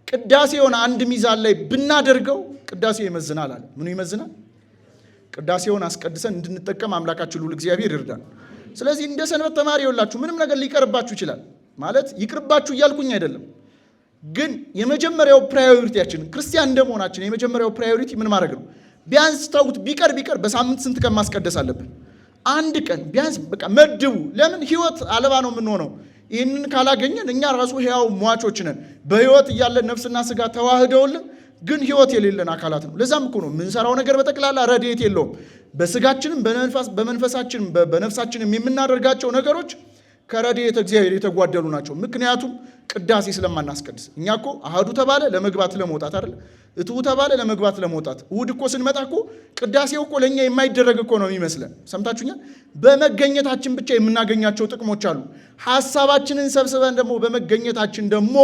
ቅዳሴውን አንድ ሚዛን ላይ ብናደርገው ቅዳሴው ይመዝናል አለ። ምኑ ይመዝናል? ቅዳሴውን አስቀድሰን እንድንጠቀም አምላካችን ሁሉ እግዚአብሔር ይርዳን። ስለዚህ እንደ ሰንበት ተማሪ ይኸውላችሁ ምንም ነገር ሊቀርባችሁ ይችላል ማለት ይቅርባችሁ እያልኩኝ አይደለም። ግን የመጀመሪያው ፕራዮሪቲያችን ክርስቲያን እንደመሆናችን የመጀመሪያው ፕራዮሪቲ ምን ማድረግ ነው? ቢያንስ ተውት ቢቀር በሳምንት ስንት ቀን ማስቀደስ አለብን? አንድ ቀን ቢያንስ በቃ መድቡ። ለምን ህይወት አልባ ነው የምንሆነው? ይህንን ካላገኘን እኛ ራሱ ሕያው ሟቾች ነን። በህይወት እያለን ነፍስና ስጋ ተዋህደውልን ግን ህይወት የሌለን አካላት ነው። ለዛም እኮ ነው የምንሰራው ነገር በጠቅላላ ረድኤት የለውም። በስጋችንም በመንፈሳችንም በነፍሳችንም የምናደርጋቸው ነገሮች ከረድኤተ እግዚአብሔር የተጓደሉ ናቸው። ምክንያቱም ቅዳሴ ስለማናስቀድስ። እኛ እኮ አሃዱ ተባለ ለመግባት ለመውጣት አይደል? እትኡ ተባለ ለመግባት ለመውጣት። እሑድ እኮ ስንመጣ እኮ ቅዳሴው እኮ ለእኛ የማይደረግ እኮ ነው የሚመስለን። ሰምታችሁኛል? በመገኘታችን ብቻ የምናገኛቸው ጥቅሞች አሉ። ሐሳባችንን ሰብስበን ደግሞ በመገኘታችን ደግሞ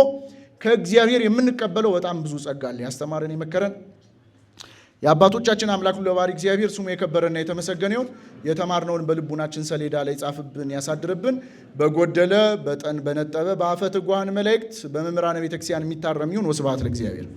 ከእግዚአብሔር የምንቀበለው በጣም ብዙ ጸጋ አለ። ያስተማረን የመከረን የአባቶቻችን አምላክ ለባህሪ እግዚአብሔር ስሙ የከበረና የተመሰገነ ይሁን። የተማርነውን በልቡናችን ሰሌዳ ላይ ጻፍብን ያሳድርብን። በጎደለ በጠን በነጠበ በአፈ ትጓን መላእክት በመምህራነ ቤተክርስቲያን የሚታረም ይሁን። ወስብሐት ለእግዚአብሔር።